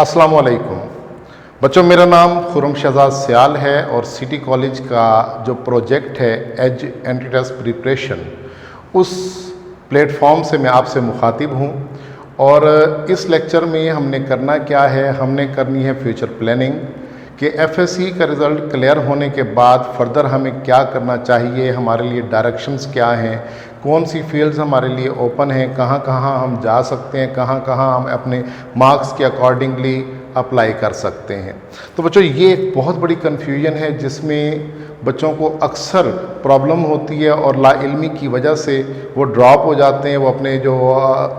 अस्सलाम वालेकुम बच्चों, मेरा नाम खुर्रम शहजाद सियाल है और सिटी कॉलेज का जो प्रोजेक्ट है एज एंट्री टेस्ट प्रिपरेशन, उस प्लेटफॉर्म से मैं आपसे मुखातिब हूँ। और इस लेक्चर में हमने करना क्या है, हमने करनी है फ्यूचर प्लानिंग कि एफएससी का रिज़ल्ट क्लियर होने के बाद फर्दर हमें क्या करना चाहिए, हमारे लिए डायरेक्शंस क्या हैं, कौन सी फील्ड्स हमारे लिए ओपन हैं, कहाँ कहाँ हम जा सकते हैं, कहाँ कहाँ हम अपने मार्क्स के अकॉर्डिंगली अप्लाई कर सकते हैं। तो बच्चों, ये एक बहुत बड़ी कन्फ्यूजन है जिसमें बच्चों को अक्सर प्रॉब्लम होती है और लाइल्मी की वजह से वो ड्रॉप हो जाते हैं, वो अपने जो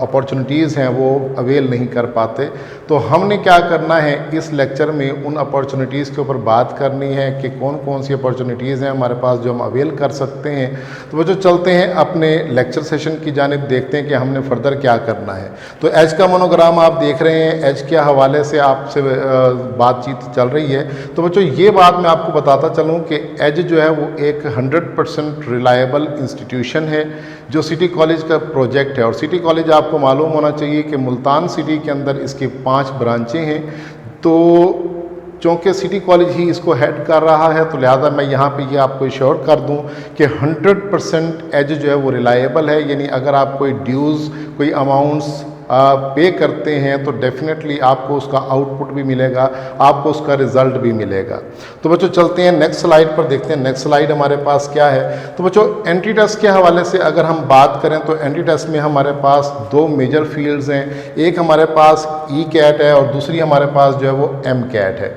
अपॉर्चुनिटीज़ हैं वो अवेल नहीं कर पाते। तो हमने क्या करना है, इस लेक्चर में उन अपॉर्चुनिटीज़ के ऊपर बात करनी है कि कौन कौन सी अपॉर्चुनिटीज़ हैं हमारे पास जो हम अवेल कर सकते हैं। तो बच्चों, चलते हैं अपने लेक्चर सेशन की जानिब, देखते हैं कि हमने फर्दर क्या करना है। तो एज का मोनोग्राम आप देख रहे हैं, एज के हवाले से आपसे बातचीत चल रही है। तो बच्चों, ये बात मैं आपको बताता चलूँ कि एज जो है वो एक 100% रिलायबल इंस्टीट्यूशन है जो सिटी कॉलेज का प्रोजेक्ट है। और सिटी कॉलेज आपको मालूम होना चाहिए कि मुल्तान सिटी के अंदर इसके 5 ब्रांचें हैं। तो चूँकि सिटी कॉलेज ही इसको हेड कर रहा है, तो लिहाजा मैं यहाँ पे ये आपको श्योर कर दूँ कि 100% एज जो है वो रिलायबल है। यानी अगर आप कोई ड्यूज़, कोई अमाउंट्स पे करते हैं तो डेफिनेटली आपको उसका आउटपुट भी मिलेगा, आपको उसका रिज़ल्ट भी मिलेगा। तो बच्चों, चलते हैं नेक्स्ट स्लाइड पर, देखते हैं नेक्स्ट स्लाइड हमारे पास क्या है। तो बच्चों, एंट्री टेस्ट के हवाले से अगर हम बात करें तो एंट्री टेस्ट में हमारे पास 2 मेजर फील्ड्स हैं। एक हमारे पास ई कैट है और दूसरी हमारे पास जो है वो एम कैट है।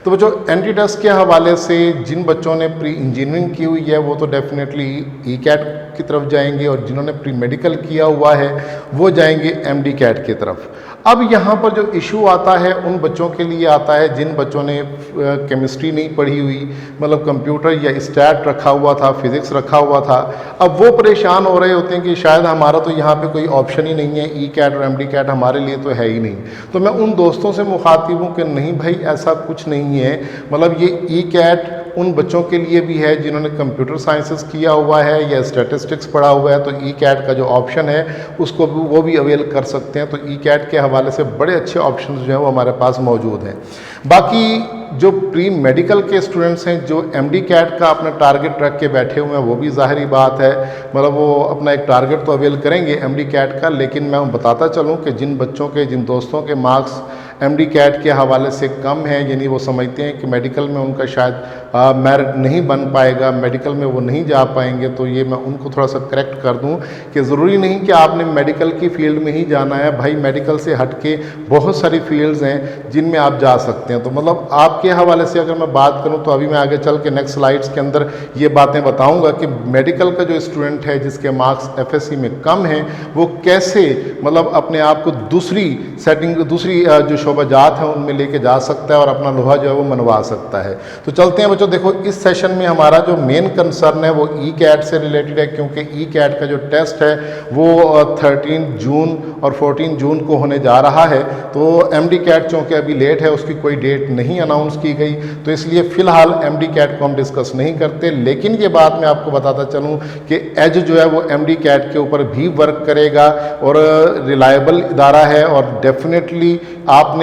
तो बच्चों, एंट्री टेस्ट के हवाले से जिन बच्चों ने प्री इंजीनियरिंग की हुई है वो तो डेफिनेटली ई कैट की तरफ जाएंगे, और जिन्होंने प्री मेडिकल किया हुआ है वो जाएंगे एमडी कैट की तरफ। अब यहाँ पर जो इशू आता है उन बच्चों के लिए आता है जिन बच्चों ने केमिस्ट्री नहीं पढ़ी हुई, मतलब कंप्यूटर या स्टैट रखा हुआ था, फिज़िक्स रखा हुआ था। अब वो परेशान हो रहे होते हैं कि शायद हमारा तो यहाँ पे कोई ऑप्शन ही नहीं है, ई कैट और एमडी कैट हमारे लिए तो है ही नहीं। तो मैं उन दोस्तों से मुखातिब हूँ कि नहीं भाई, ऐसा कुछ नहीं है। मतलब ये ई कैट उन बच्चों के लिए भी है जिन्होंने कंप्यूटर साइंसेस किया हुआ है या स्टैटिस्टिक्स पढ़ा हुआ है, तो ई कैट का जो ऑप्शन है उसको भी वो भी अवेल कर सकते हैं। तो ई कैट के हवाले से बड़े अच्छे ऑप्शंस जो हैं वो हमारे पास मौजूद हैं। बाकी जो प्री मेडिकल के स्टूडेंट्स हैं जो एमडी कैट का अपना टारगेट रख के बैठे हुए हैं, वो भी ज़ाहिरी बात है, मतलब वो अपना एक टारगेट तो अवेल करेंगे एमडी कैट का। लेकिन मैं बताता चलूँ कि जिन बच्चों के, जिन दोस्तों के मार्क्स एमडी कैट के हवाले से कम है, यानी वो समझते हैं कि मेडिकल में उनका शायद मेरिट नहीं बन पाएगा, मेडिकल में वो नहीं जा पाएंगे, तो ये मैं उनको थोड़ा सा करेक्ट कर दूं कि ज़रूरी नहीं कि आपने मेडिकल की फील्ड में ही जाना है। भाई, मेडिकल से हट के बहुत सारी फील्ड्स हैं जिनमें आप जा सकते हैं। तो मतलब आपके हवाले से अगर मैं बात करूँ तो अभी मैं आगे चल के नेक्स्ट स्लाइड्स के अंदर ये बातें बताऊँगा कि मेडिकल का जो स्टूडेंट है जिसके मार्क्स एफएससी में कम हैं, वो कैसे मतलब अपने आप को दूसरी सेटिंग, दूसरी जो शोबाजात हैं उनमें लेके जा सकता है और अपना लोहा जो है वो मनवा सकता है। तो चलते हैं बच्चों, देखो इस सेशन में हमारा जो मेन कंसर्न है वो ई कैट से रिलेटेड है, क्योंकि ई कैट का जो टेस्ट है वो 13 जून और 14 जून को होने जा रहा है। तो एमडी कैट चूँकि अभी लेट है, उसकी कोई डेट नहीं अनाउंस की गई, तो इसलिए फ़िलहाल एमडी कैट को हम डिस्कस नहीं करते। लेकिन ये बात मैं आपको बताता चलूँ कि एज जो है वो एमडी कैट के ऊपर भी वर्क करेगा और रिलायबल इदारा है, और डेफिनेटली आपने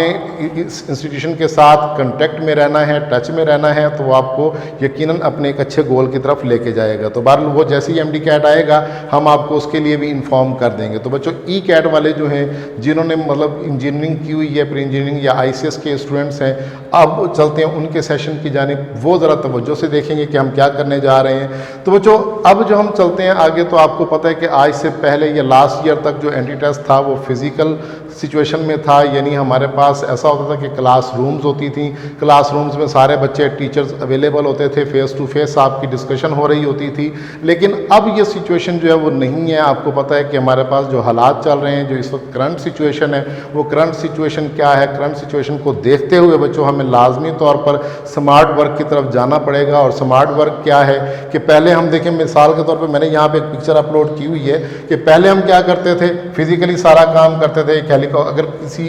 इस इंस्टीट्यूशन के साथ कांटेक्ट में रहना है, टच में रहना है, तो वो आपको यकीनन अपने एक अच्छे गोल की तरफ लेके जाएगा। तो बहरहाल वो जैसे ही एमडी कैट आएगा हम आपको उसके लिए भी इन्फॉर्म कर देंगे। तो बच्चों, ई कैट वाले जो हैं जिन्होंने मतलब इंजीनियरिंग की हुई है, प्री इंजीनियरिंग या आईसीएस के स्टूडेंट्स हैं, अब चलते हैं उनके सेशन की जानिब, वो ज़रा तवज्जो से देखेंगे कि हम क्या करने जा रहे हैं। तो बच्चों, अब जो हम चलते हैं आगे, तो आपको पता है कि आज से पहले या लास्ट ईयर तक जो एंट्री टेस्ट था वो फिज़िकल सिचुएशन में था, यानी हमारे पास ऐसा होता था कि क्लासरूम्स होती थी, क्लासरूम्स में सारे बच्चे, टीचर्स अवेलेबल होते थे, फेस टू फेस आपकी डिस्कशन हो रही होती थी। लेकिन अब ये सिचुएशन जो है वो नहीं है। आपको पता है कि हमारे पास जो हालात चल रहे हैं, जो इस वक्त करंट सिचुएशन है, वो करंट सिचुएशन क्या है, करंट सिचुएशन को देखते हुए बच्चों हमें लाजमी तौर पर स्मार्ट वर्क की तरफ जाना पड़ेगा। और स्मार्ट वर्क क्या है कि पहले हम देखें, मिसाल के तौर पर मैंने यहाँ पर एक पिक्चर अपलोड की हुई है कि पहले हम क्या करते थे, फिजिकली सारा काम करते थे। अगर किसी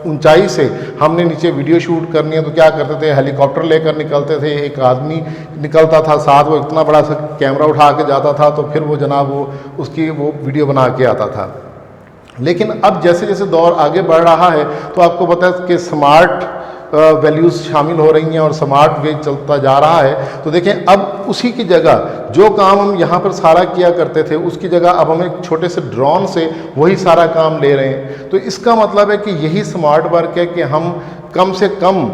ऊंचाई से हमने नीचे वीडियो शूट करनी है तो क्या करते थे, हेलीकॉप्टर लेकर निकलते थे, एक आदमी निकलता था साथ, वो इतना बड़ा सा कैमरा उठा के जाता था, तो फिर वो जनाब वो उसकी वो वीडियो बना के आता था। लेकिन अब जैसे जैसे दौर आगे बढ़ रहा है तो आपको पता है कि स्मार्ट वैल्यूज़ शामिल हो रही हैं और स्मार्ट वे चलता जा रहा है। तो देखें अब उसी की जगह जो काम हम यहाँ पर सारा किया करते थे उसकी जगह अब हम एक छोटे से ड्रोन से वही सारा काम ले रहे हैं। तो इसका मतलब है कि यही स्मार्ट वर्क है कि हम कम से कम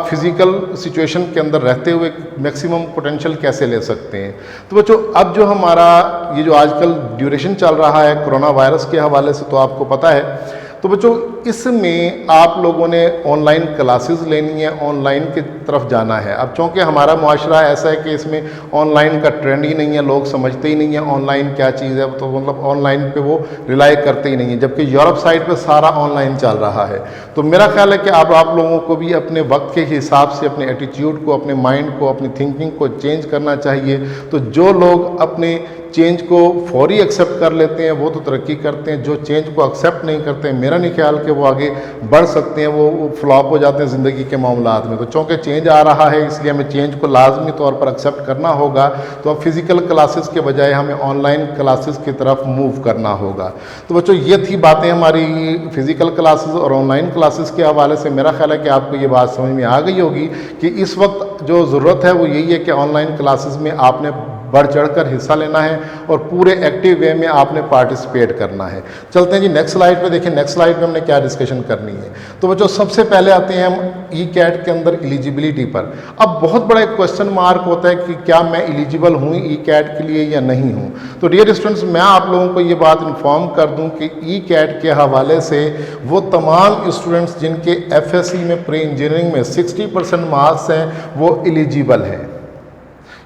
फिज़िकल सिचुएशन के अंदर रहते हुए मैक्सिमम पोटेंशियल कैसे ले सकते हैं। तो बच्चों अब जो हमारा ये जो आजकल ड्यूरेशन चल रहा है कोरोना वायरस के हवाले से तो आपको पता है, तो बच्चों इसमें आप लोगों ने ऑनलाइन क्लासेस लेनी है, ऑनलाइन की तरफ जाना है। अब चूँकि हमारा मुआशरा ऐसा है कि इसमें ऑनलाइन का ट्रेंड ही नहीं है, लोग समझते ही नहीं है ऑनलाइन क्या चीज़ है, तो मतलब ऑनलाइन पे वो रिलाई करते ही नहीं है, जबकि यूरोप साइड पे सारा ऑनलाइन चल रहा है। तो मेरा ख्याल है कि अब आप लोगों को भी अपने वक्त के हिसाब से अपने एटीट्यूड को, अपने माइंड को, अपनी थिंकिंग को चेंज करना चाहिए। तो जो लोग अपने चेंज को फौरी एक्सेप्ट कर लेते हैं वो तो तरक्की करते हैं, जो चेंज को एक्सेप्ट नहीं करते हैं मेरा नहीं ख्याल कि वो आगे बढ़ सकते हैं, वो फ्लॉप हो जाते हैं ज़िंदगी के मामलात में। तो चूँकि चेंज आ रहा है इसलिए हमें चेंज को लाजमी तौर पर एक्सेप्ट करना होगा। तो अब फिज़िकल क्लासेस के बजाय हमें ऑनलाइन क्लासेस की तरफ मूव करना होगा। तो बच्चों ये थी बातें हमारी फ़िज़िकल क्लासेस और ऑनलाइन क्लासेस के हवाले से। मेरा ख्याल है कि आपको ये बात समझ में आ गई होगी कि इस वक्त जो ज़रूरत है वो यही है कि ऑनलाइन क्लासेस में आपने बढ़ चढ़कर हिस्सा लेना है और पूरे एक्टिव वे में आपने पार्टिसिपेट करना है। चलते हैं जी नेक्स्ट स्लाइड पे। देखिए नेक्स्ट स्लाइड पे हमने क्या डिस्कशन करनी है। तो बच्चों सबसे पहले आते हैं हम ई कैट के अंदर एलिजिबिलिटी पर। अब बहुत बड़ा एक क्वेश्चन मार्क होता है कि क्या मैं एलिजिबल हूँ ई कैट के लिए या नहीं हूँ। तो डियर स्टूडेंट्स मैं आप लोगों को ये बात इन्फॉर्म कर दूँ कि ई कैट के हवाले से वो तमाम स्टूडेंट्स जिनके FSC में प्री इंजीनियरिंग में 60% मार्क्स हैं वो एलिजिबल हैं,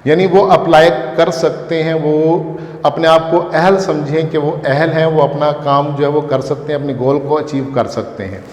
यानी वो अप्लाई कर सकते हैं, वो अपने आप को अहल समझें कि वो अहल हैं, वो अपना काम जो है वो कर सकते हैं, अपने गोल को अचीव कर सकते हैं।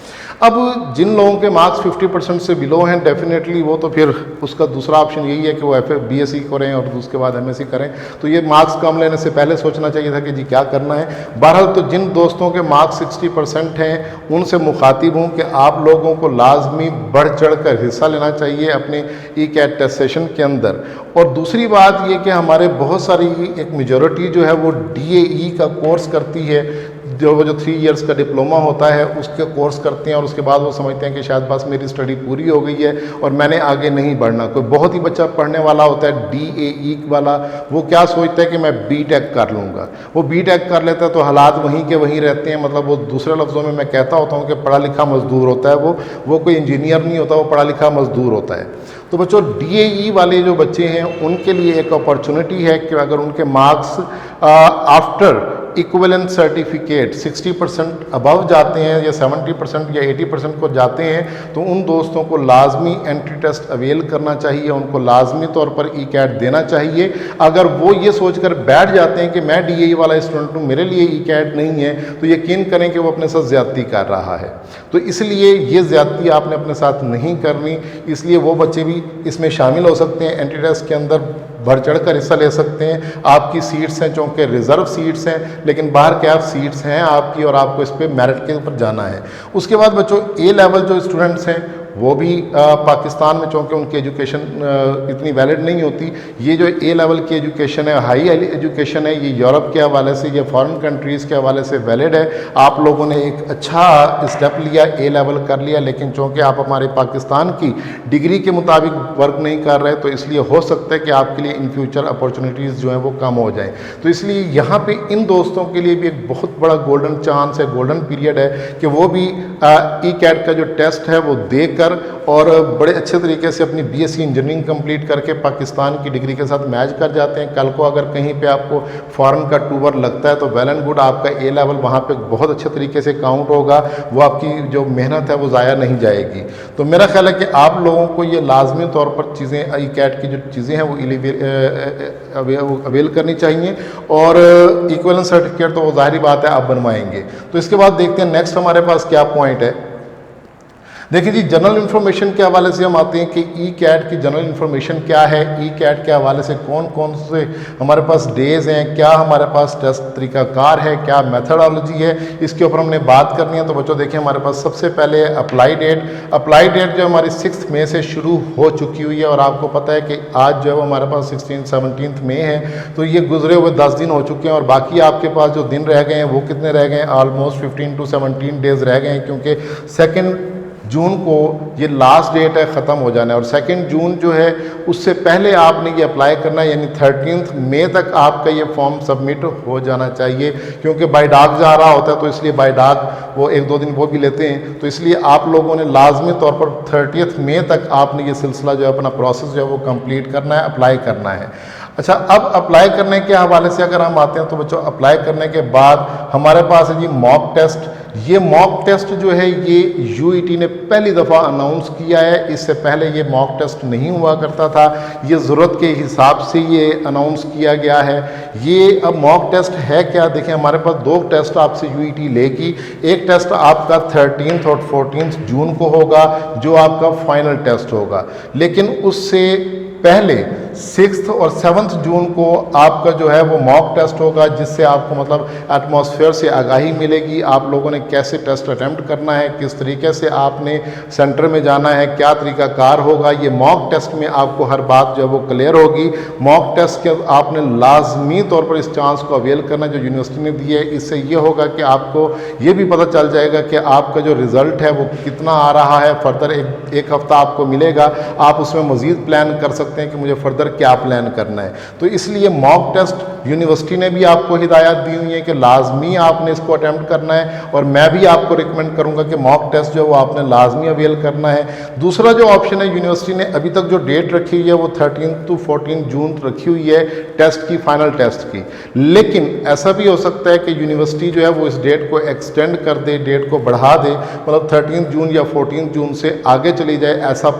अब जिन लोगों के मार्क्स 50% से बिलो हैं डेफिनेटली वो तो फिर उसका दूसरा ऑप्शन यही है कि वो BSc करें और उसके बाद MSc करें। तो ये मार्क्स कम लेने से पहले सोचना चाहिए था कि जी क्या करना है। बहरहाल तो जिन दोस्तों के मार्क्स 60% हैं उनसे मुखातिब हूँ कि आप लोगों को लाजमी बढ़ चढ़ कर हिस्सा लेना चाहिए अपने ई कैट टेस्ट सेशन के अंदर। और दूसरी बात ये कि हमारे बहुत सारी एक मेजॉरिटी जो है वो DAE का कोर्स करती है, जो 3 इयर्स का डिप्लोमा होता है उसके कोर्स करते हैं और उसके बाद वो समझते हैं कि शायद बस मेरी स्टडी पूरी हो गई है और मैंने आगे नहीं बढ़ना। कोई बहुत ही बच्चा पढ़ने वाला होता है DAE वाला, वो क्या सोचता है कि मैं BTech कर लूँगा। वो BTech कर लेता है तो हालात वहीं के वहीं रहते हैं। मतलब वो दूसरे लफ्ज़ों में मैं कहता होता हूँ कि पढ़ा लिखा मजदूर होता है, वो कोई इंजीनियर नहीं होता, वो पढ़ा लिखा मजदूर होता है। तो बच्चों DAE वाले जो बच्चे हैं उनके लिए एक अपॉर्चुनिटी है कि अगर उनके marks after equivalent certificate 60% above जाते हैं या 70% या 80% को जाते हैं तो उन दोस्तों को लाजमी एंट्री टेस्ट अवेल करना चाहिए, उनको लाजमी तौर पर ई कैट देना चाहिए। अगर वो ये सोचकर बैठ जाते हैं कि मैं DAE वाला स्टूडेंट हूँ, मेरे लिए ई कैट नहीं है, तो यकीन करें कि वो अपने साथ ज़्यादती कर रहा है। तो इसलिए ये ज़्यादती आपने अपने साथ नहीं करनी, इसलिए वो बच्चे भी इसमें शामिल हो सकते हैं, एंट्री टेस्ट के अंदर बढ़ चढ़ कर हिस्सा ले सकते हैं। आपकी सीट्स हैं चूँकि रिज़र्व सीट्स हैं लेकिन बाहर कैप सीट्स हैं आपकी और आपको इस पर मेरिट के ऊपर जाना है। उसके बाद बच्चों A लेवल जो स्टूडेंट्स हैं वो भी पाकिस्तान में चूँकि उनकी एजुकेशन इतनी वैलिड नहीं होती, ये जो A लेवल की एजुकेशन है, हाई एजुकेशन है, ये यूरोप के हवाले से या फॉरेन कंट्रीज़ के हवाले से वैलिड है। आप लोगों ने एक अच्छा स्टेप लिया, A लेवल कर लिया, लेकिन चूँकि आप हमारे पाकिस्तान की डिग्री के मुताबिक वर्क नहीं कर रहे तो इसलिए हो सकता है कि आपके लिए इन फ्यूचर अपॉर्चुनिटीज़ जो हैं वो कम हो जाएँ। तो इसलिए यहाँ पर इन दोस्तों के लिए भी एक बहुत बड़ा गोल्डन चांस है, गोल्डन पीरियड है कि वो भी ई कैट का जो टेस्ट है वो देकर और बड़े अच्छे तरीके से अपनी BSc इंजीनियरिंग कंप्लीट करके पाकिस्तान की डिग्री के साथ मैच कर जाते हैं। कल को अगर कहीं पे आपको फॉरेन का टूर लगता है तो वेल एंड गुड, आपका A लेवल वहाँ पे बहुत अच्छे तरीके से काउंट होगा, वो आपकी जो मेहनत है वो ज़ाया नहीं जाएगी। तो मेरा ख्याल है कि आप लोगों को ये लाजमी तौर पर चीज़ें ई कैट की जो चीज़ें हैं वो अवेल करनी चाहिए और इक्विवेलेंट सर्टिफिकेट तो वो ज़ाहिर बात है आप बनवाएंगे। तो इसके बाद देखते हैं नेक्स्ट हमारे पास क्या पॉइंट है। देखिए जी, जनरल इन्फॉर्मेशन के हवाले से हम आते हैं कि ई कैट की जनरल इन्फॉर्मेशन क्या है। ई कैट के हवाले से कौन कौन से हमारे पास डेज हैं, क्या हमारे पास टेस्ट तरीकाकार है, क्या मेथडोलॉजी है, इसके ऊपर हमने बात करनी है। तो बच्चों देखिए, हमारे पास सबसे पहले अप्लाई डेट। अप्लाई डेट जो हमारी 6 मई से शुरू हो चुकी हुई है और आपको पता है कि आज जो है हमारे पास 17 मई है, तो ये गुजरे हुए 10 दिन हो चुके हैं और बाकी आपके पास जो दिन रह गए हैं वो कितने रह गए हैं? ऑलमोस्ट 15 to 17 डेज रह गए हैं, क्योंकि 2 जून को ये लास्ट डेट है, ख़त्म हो जाना है। और 2 जून जो है उससे पहले आपने ये अप्लाई करना है, यानी 13 मई तक आपका ये फॉर्म सबमिट हो जाना चाहिए, क्योंकि बाय डाक जा रहा होता है, तो इसलिए बाय डाक वो 1-2 दिन वो भी लेते हैं। तो इसलिए आप लोगों ने लाजमी तौर पर 30 मई तक आपने ये सिलसिला जो है अपना प्रोसेस जो है वो कंप्लीट करना है, अप्लाई करना है। अच्छा, अब अप्लाई करने के हवाले से अगर हम आते हैं तो बच्चों अप्लाई करने के बाद हमारे पास है जी मॉक टेस्ट। ये मॉक टेस्ट जो है ये यूईटी ने पहली दफ़ा अनाउंस किया है। इससे पहले ये मॉक टेस्ट नहीं हुआ करता था, ये ज़रूरत के हिसाब से ये अनाउंस किया गया है। ये अब मॉक टेस्ट है क्या? देखिए, हमारे पास 2 टेस्ट आपसे यूईटी लेगी। एक टेस्ट आपका 13 और 14 जून को होगा, जो आपका फाइनल टेस्ट होगा। लेकिन उससे पहले 6 और 7 जून को आपका जो है वो मॉक टेस्ट होगा, जिससे आपको मतलब एटमॉस्फेयर से आगाही मिलेगी, आप लोगों ने कैसे टेस्ट अटैम्प्ट करना है, किस तरीके से आपने सेंटर में जाना है, क्या तरीकाकार होगा। ये मॉक टेस्ट में आपको हर बात जो है वो क्लियर होगी। मॉक टेस्ट के आपने लाजमी तौर पर इस चांस को अवेल करना जो यूनिवर्सिटी ने दी है। इससे ये होगा कि आपको ये भी पता चल जाएगा कि आपका जो रिज़ल्ट है वो कितना आ रहा है। फर्दर एक हफ्ता आपको मिलेगा, आप उसमें मज़ीद प्लान कर सकते हैं कि मुझे फर्दर क्या प्लान करना है। तो इसलिए मॉक टेस्ट यूनिवर्सिटी ने भी आपको हिदायत दी हुई है कि लाजमी आपने इसको अटेम्प्ट करना है, और मैं भी आपको रिकमेंड करूंगा कि मॉक टेस्ट जो है वो आपने लाजमी अवेल करना है। दूसरा जो ऑप्शन है, यूनिवर्सिटी ने अभी तक जो डेट रखी हुई है वो 13 to 14 जून रखी हुई है टेस्ट की, फाइनल टेस्ट की। लेकिन ऐसा भी हो सकता है कि यूनिवर्सिटी जो है वो इस डेट को एक्सटेंड कर दे, डेट को बढ़ा दे, मतलब 13 जून या 14 जून से आगे चली जाए। ऐसा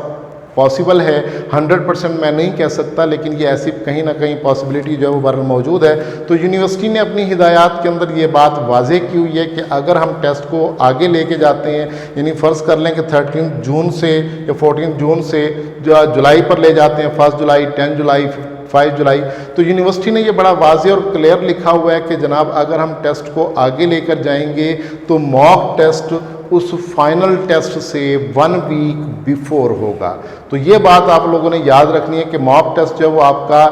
पॉसिबल है, 100% मैं नहीं कह सकता, लेकिन ये ऐसी कहीं ना कहीं पॉसिबिलिटी जो है वो बरल मौजूद है। तो यूनिवर्सिटी ने अपनी हिदायत के अंदर ये बात वाजे की हुई है कि अगर हम टेस्ट को आगे लेके जाते हैं, यानी फ़र्ज़ कर लें कि 13 जून से या 14 जून से जो जुलाई पर ले जाते हैं, 1 जुलाई, 10 जुलाई, 5 जुलाई, तो यूनिवर्सिटी ने ये बड़ा वाज़े और क्लियर लिखा हुआ है कि जनाब अगर हम टेस्ट को आगे लेकर जाएंगे तो मॉक टेस्ट उस फाइनल टेस्ट से 1 वीक बिफोर होगा। तो ये बात आप लोगों ने याद रखनी है कि मॉक टेस्ट जो है वो आपका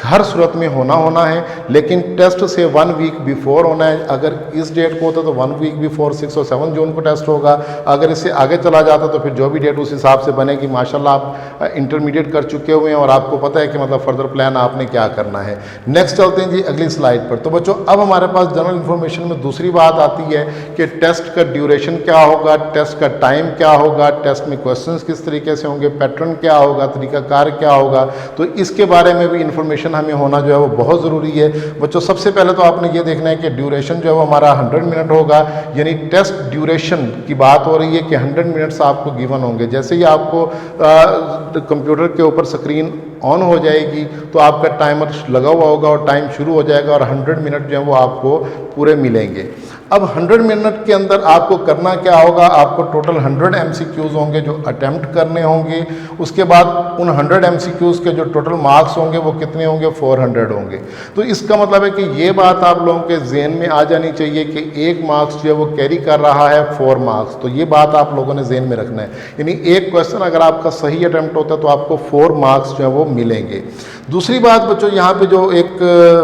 हर सूरत में होना है, लेकिन टेस्ट से 1 वीक बिफोर होना है। अगर इस डेट को होता तो 1 वीक बिफोर 6 और 7 जून को टेस्ट होगा। अगर इससे आगे चला जाता तो फिर जो भी डेट उस हिसाब से बनेगी। माशाल्लाह आप इंटरमीडिएट कर चुके हुए हैं और आपको पता है कि मतलब फर्दर प्लान आपने क्या करना है। नेक्स्ट चलते हैं जी अगली स्लाइड पर। तो बच्चों, अब हमारे पास जनरल इन्फॉर्मेशन में दूसरी बात आती है कि टेस्ट का ड्यूरेशन क्या होगा, टेस्ट का टाइम क्या होगा, टेस्ट में क्वेश्चन किस तरीके से होंगे, पैटर्न क्या होगा, तरीकाकार क्या होगा। तो इसके बारे में भी इंफॉर्मेशन हमें होना जो है वो बहुत ज़रूरी है। बच्चों, सबसे पहले तो आपने ये देखना है कि ड्यूरेशन जो है वो हमारा 100 मिनट होगा, यानी टेस्ट ड्यूरेशन की बात हो रही है कि 100 मिनट्स आपको गिवन होंगे। जैसे ही आपको कंप्यूटर के ऊपर स्क्रीन ऑन हो जाएगी तो आपका टाइमर लगा हुआ होगा और टाइम शुरू हो जाएगा और 100 मिनट जो है वो आपको पूरे मिलेंगे। अब 100 मिनट के अंदर आपको करना क्या होगा, आपको टोटल 100 MCQs होंगे जो अटेम्प्ट करने होंगे। उसके बाद उन 100 MCQs के जो टोटल मार्क्स होंगे वो कितने होंगे, 400 होंगे। तो इसका मतलब है कि ये बात आप लोगों के जहन में आ जानी चाहिए कि 1 मार्क्स जो है वो कैरी कर रहा है 4 मार्क्स। तो ये बात आप लोगों ने जहन में रखना है, यानी एक क्वेश्चन अगर आपका सही अटेम्प्ट होता है तो आपको 4 मार्क्स जो है वो मिलेंगे। दूसरी बात बच्चों, यहाँ पे जो एक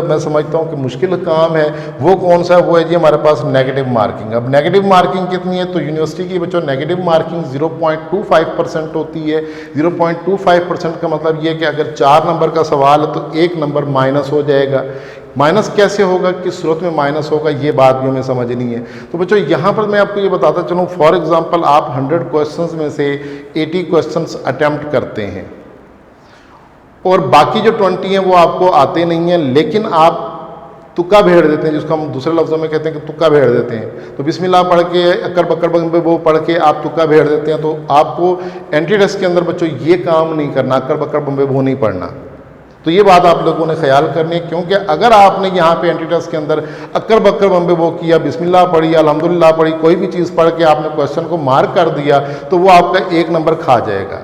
मैं समझता हूँ कि मुश्किल काम है वो कौन सा है, वो है जी हमारे पास नेगेटिव मार्किंग। अब नेगेटिव मार्किंग कितनी है, तो यूनिवर्सिटी की बच्चों नेगेटिव मार्किंग 0.25% होती है। 0.25% का मतलब ये कि अगर 4 नंबर का सवाल है तो 1 नंबर माइनस हो जाएगा। माइनस कैसे होगा, किस सूरत में माइनस होगा, ये बात भी हमें समझनी है। तो बच्चों यहाँ पर मैं आपको ये बताता चलूँ, फॉर एग्जांपल आप 100 क्वेश्चंस में से 80 क्वेश्चंस अटेम्प्ट करते हैं और बाकी जो 20 हैं वो आपको आते नहीं हैं, लेकिन आप तुक्का भेड़ देते हैं, जिसको हम दूसरे लफ्ज़ों में कहते हैं कि तुक्का भेड़ देते हैं। तो बिस्मिल्लाह पढ़ के अक्कर बक्कर बम्बे वो पढ़ के आप तुक्का भेड़ देते हैं। तो आपको एंट्री टेस्ट के अंदर बच्चों ये काम नहीं करना, अक्कर बक्कर बम्बे वो नहीं पढ़ना। तो ये बात आप लोगों ने ख्याल करनी है, क्योंकि अगर आपने यहाँ पे एंट्री टेस्ट के अंदर अक्कर बक्कर बम्बे वो किया, बिस्मिल्लाह पढ़ी, अल्हम्दुलिल्लाह पढ़ी, कोई भी चीज़ पढ़ के आपने क्वेश्चन को मार्क कर दिया तो वो आपका 1 नंबर खा जाएगा।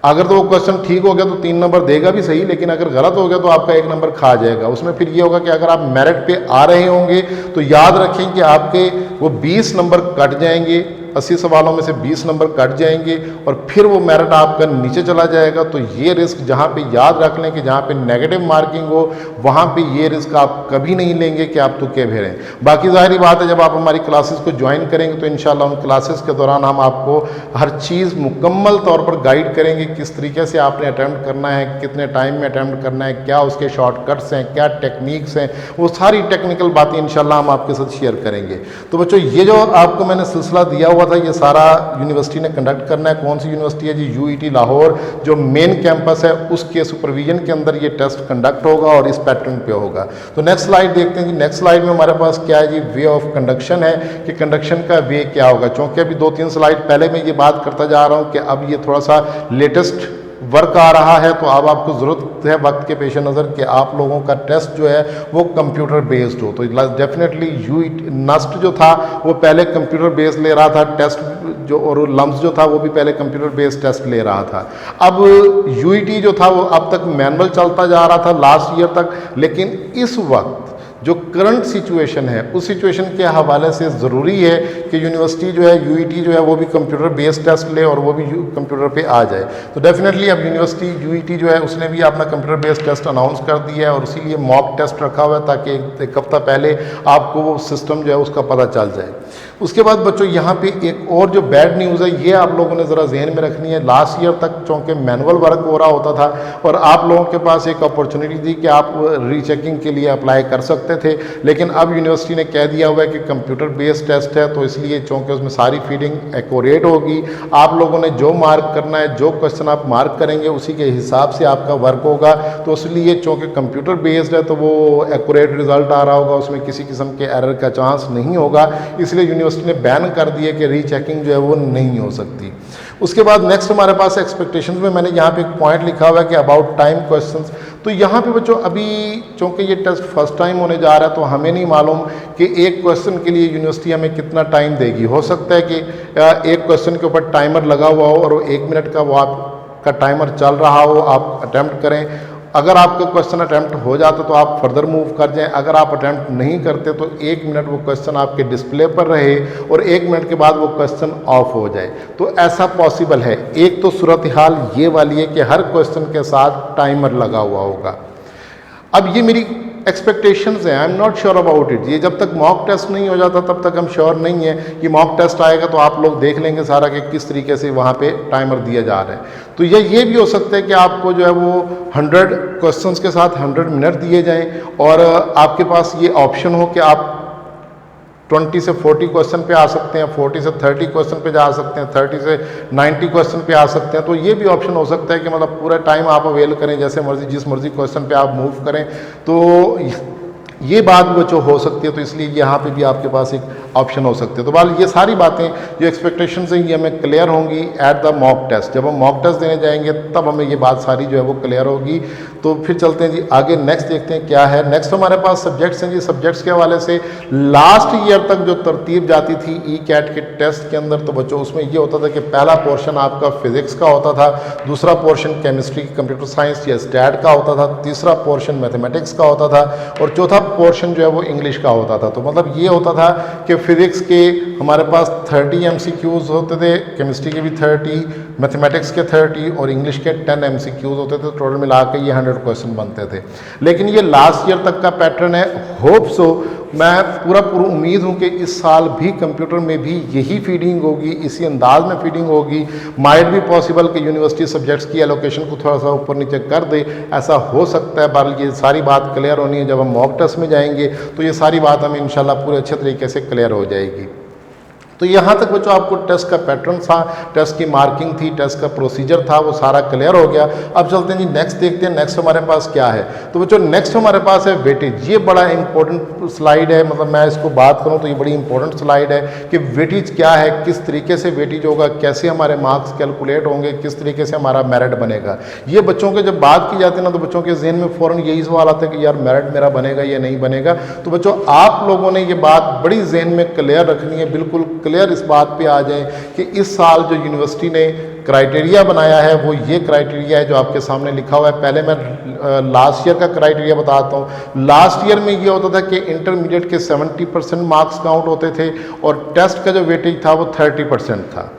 अगर तो वो क्वेश्चन ठीक हो गया तो 3 नंबर देगा भी सही, लेकिन अगर गलत हो गया तो आपका 1 नंबर खा जाएगा। उसमें फिर ये होगा कि अगर आप मेरिट पे आ रहे होंगे तो याद रखें कि आपके वो 20 नंबर कट जाएंगे, 80 सवालों में से 20 नंबर कट जाएंगे और फिर वो मेरिट आपका नीचे चला जाएगा। तो ये रिस्क जहाँ पे याद रख लें कि जहाँ पे नेगेटिव मार्किंग हो वहाँ पे ये रिस्क आप कभी नहीं लेंगे कि आप तुक्के भेड़ें। बाकी ज़ाहिरी बात है, जब आप हमारी क्लासेस को ज्वाइन करेंगे तो इंशाल्लाह उन क्लासेस के दौरान हम आपको हर चीज़ मुकम्मल तौर पर गाइड करेंगे, किस तरीके से आपने अटैम्प्ट करना है, कितने टाइम में अटैम्प्ट करना है, क्या उसके शॉर्टकट्स हैं, क्या टेक्निक्स हैं, वो सारी टेक्निकल बातें इंशाल्लाह हम आपके साथ शेयर करेंगे। तो बच्चों, ये जो आपको मैंने सिलसिला दिया हुआ था ये सारा यूनिवर्सिटी ने कंडक्ट करना है। कौन सी यूनिवर्सिटी है जी? यूईटी लाहौर, जो मेन कैंपस है उसके सुपरविजन के अंदर ये टेस्ट कंडक्ट होगा और इस पैटर्न पे होगा। तो नेक्स्ट स्लाइड देखते हैं जी। नेक्स्ट स्लाइड में हमारे पास क्या है जी? वे ऑफ कंडक्शन है कि कंडक्शन का वे क्या होगा। चूँकि अभी 2-3 स्लाइड पहले मैं ये बात करता जा रहा हूँ कि अब ये थोड़ा सा लेटेस्ट वर्क आ रहा है, तो अब आपको ज़रूरत है वक्त के पेश नज़र कि आप लोगों का टेस्ट जो है वो कंप्यूटर बेस्ड हो। तो डेफिनेटली नस्ट जो था वो पहले कंप्यूटर बेस्ड ले रहा था टेस्ट जो, और लम्स जो था वो भी पहले कंप्यूटर बेस्ड टेस्ट ले रहा था। अब यूईटी जो था वो अब तक मैनुअल चलता जा रहा था लास्ट ईयर तक, लेकिन इस वक्त जो करंट सिचुएशन है उस सिचुएशन के हवाले से ज़रूरी है कि यूनिवर्सिटी जो है यूईटी जो है वो भी कंप्यूटर बेस्ड टेस्ट ले और वो भी कंप्यूटर पे आ जाए। तो डेफिनेटली अब यूनिवर्सिटी यूईटी जो है उसने भी अपना कंप्यूटर बेस्ड टेस्ट अनाउंस कर दिया है और इसीलिए मॉक टेस्ट रखा हुआ है ताकि एक हफ्ता पहले आपको वो सिस्टम जो है उसका पता चल जाए। उसके बाद बच्चों, यहाँ पे एक और जो बैड न्यूज़ है ये आप लोगों ने ज़रा जहन में रखनी है। लास्ट ईयर तक चूँकि मैनुअल वर्क हो रहा होता था और आप लोगों के पास एक अपॉर्चुनिटी थी कि आप रीचेकिंग के लिए अप्लाई कर सकते थे, लेकिन अब यूनिवर्सिटी ने कह दिया हुआ है कि कंप्यूटर बेस्ड टेस्ट है, तो इसलिए चूँकि उसमें सारी फीडिंग एक्यूरेट होगी। आप लोगों ने जो मार्क करना है, जो क्वेश्चन आप मार्क करेंगे उसी के हिसाब से आपका वर्क होगा। तो इसलिए चूँकि कंप्यूटर बेस्ड है तो वो एक्यूरेट रिजल्ट आ रहा होगा, उसमें किसी किस्म के एरर का चांस नहीं होगा। इसलिए यूनिवर्सिटी ने बैन कर दिया कि रीचेकिंग जो है वो नहीं हो सकती। उसके बाद नेक्स्ट हमारे पास एक्सपेक्टेशंस में मैंने यहाँ पे एक पॉइंट लिखा हुआ है कि अबाउट टाइम क्वेश्चंस। तो यहाँ पे बच्चों अभी चूँकि ये टेस्ट फर्स्ट टाइम होने जा रहा है तो हमें नहीं मालूम कि एक क्वेश्चन के लिए यूनिवर्सिटी हमें कितना टाइम देगी। हो सकता है कि एक क्वेश्चन के ऊपर टाइमर लगा हुआ हो और 1 मिनट का वो आपका टाइमर चल रहा हो, आप अटैम्प्ट करें। अगर आपका क्वेश्चन अटैम्प्ट हो जाता तो आप फर्दर मूव कर जाएं, अगर आप अटैम्प्ट नहीं करते तो 1 मिनट वो क्वेश्चन आपके डिस्प्ले पर रहे और 1 मिनट के बाद वो क्वेश्चन ऑफ हो जाए। तो ऐसा पॉसिबल है। एक तो सूरत हाल ये वाली है कि हर क्वेश्चन के साथ टाइमर लगा हुआ होगा। अब ये मेरी एक्सपेक्टेशंस हैं, I am not sure about it. ये जब तक मॉक टेस्ट नहीं हो जाता तब तक हम श्योर नहीं है कि मॉक टेस्ट आएगा तो आप लोग देख लेंगे सारा कि किस तरीके से वहाँ पे टाइमर दिया जा रहा है। तो ये भी हो सकता है कि आपको जो है वो 100 क्वेश्चंस के साथ 100 मिनट दिए जाएं और आपके पास ये ऑप्शन हो कि आप 20 से 40 क्वेश्चन पे आ सकते हैं, 40 से 30 क्वेश्चन पे जा सकते हैं, 30 से 90 क्वेश्चन पे आ सकते हैं। तो ये भी ऑप्शन हो सकता है कि मतलब पूरा टाइम आप अवेल करें, जैसे मर्जी जिस मर्जी क्वेश्चन पे आप मूव करें। तो ये बात बच्चों हो सकती है, तो इसलिए यहाँ पे भी आपके पास एक ऑप्शन हो सकते हैं। तो बाल ये सारी बातें जो एक्सपेक्टेशंस हैं ये हमें क्लियर होंगी एट द मॉक टेस्ट। जब हम मॉक टेस्ट देने जाएंगे तब हमें ये बात सारी जो है वो क्लियर होगी। तो फिर चलते हैं जी आगे, नेक्स्ट देखते हैं क्या है। नेक्स्ट हमारे पास सब्जेक्ट्स हैं जी। सब्जेक्ट्स के हवाले से लास्ट ईयर तक जो तरतीब जाती थी ई कैट के टेस्ट के अंदर, तो बच्चों उसमें ये होता था कि पहला पोर्शन आपका फिजिक्स का होता था, दूसरा पोर्शन केमिस्ट्री कंप्यूटर साइंस या स्टैट का होता था, तीसरा पोर्शन मैथमेटिक्स का होता था और चौथा पोर्शन जो है वो इंग्लिश का होता था। तो मतलब ये होता था कि फिजिक्स के हमारे पास 30 MCQs होते थे, केमिस्ट्री के भी 30, मैथमेटिक्स के 30 और इंग्लिश के 10 MCQs होते थे। टोटल मिला के ये 100 क्वेश्चन बनते थे। लेकिन ये लास्ट ईयर तक का पैटर्न है। होप सो, मैं पूरा उम्मीद हूँ कि इस साल भी कंप्यूटर में भी यही फीडिंग होगी, इसी अंदाज में फीडिंग होगी। माइट भी पॉसिबल कि यूनिवर्सिटी सब्जेक्ट्स की एलोकेशन को थोड़ा सा ऊपर नीचे कर दे, ऐसा हो सकता है। बहरहाल ये सारी बात क्लियर होनी है। जब हम मॉक टेस्ट में जाएंगे तो ये सारी बात हमें इंशाल्लाह पूरे अच्छे तरीके से क्लियर हो जाएगी। तो यहाँ तक बच्चों आपको टेस्ट का पैटर्न था, टेस्ट की मार्किंग थी, टेस्ट का प्रोसीजर था, वो सारा क्लियर हो गया। अब चलते हैं जी नेक्स्ट, देखते हैं नेक्स्ट हमारे पास क्या है। तो बच्चों नेक्स्ट हमारे पास है वेटेज। ये बड़ा इंपॉर्टेंट स्लाइड है, मतलब मैं इसको बात करूँ तो ये बड़ी इंपॉर्टेंट स्लाइड है कि वेटेज क्या है, किस तरीके से वेटेज होगा, कैसे हमारे मार्क्स कैलकुलेट होंगे, किस तरीके से हमारा मेरिट बनेगा। ये बच्चों के जब बात की जाती है ना तो बच्चों के जहन में फ़ौरन यही सवाल आता है कि यार मेरिट मेरा बनेगा या नहीं बनेगा। तो बच्चों आप लोगों ने ये बात बड़ी जहन में क्लियर रखनी है, बिल्कुल क्लियर इस बात पे आ जाए कि इस साल जो यूनिवर्सिटी ने क्राइटेरिया बनाया है वो ये क्राइटेरिया है जो आपके सामने लिखा हुआ है। पहले मैं लास्ट ईयर का क्राइटेरिया बताता हूँ। लास्ट ईयर में ये होता था कि इंटरमीडिएट के 70% मार्क्स काउंट होते थे और टेस्ट का जो वेटेज था वो 30% था।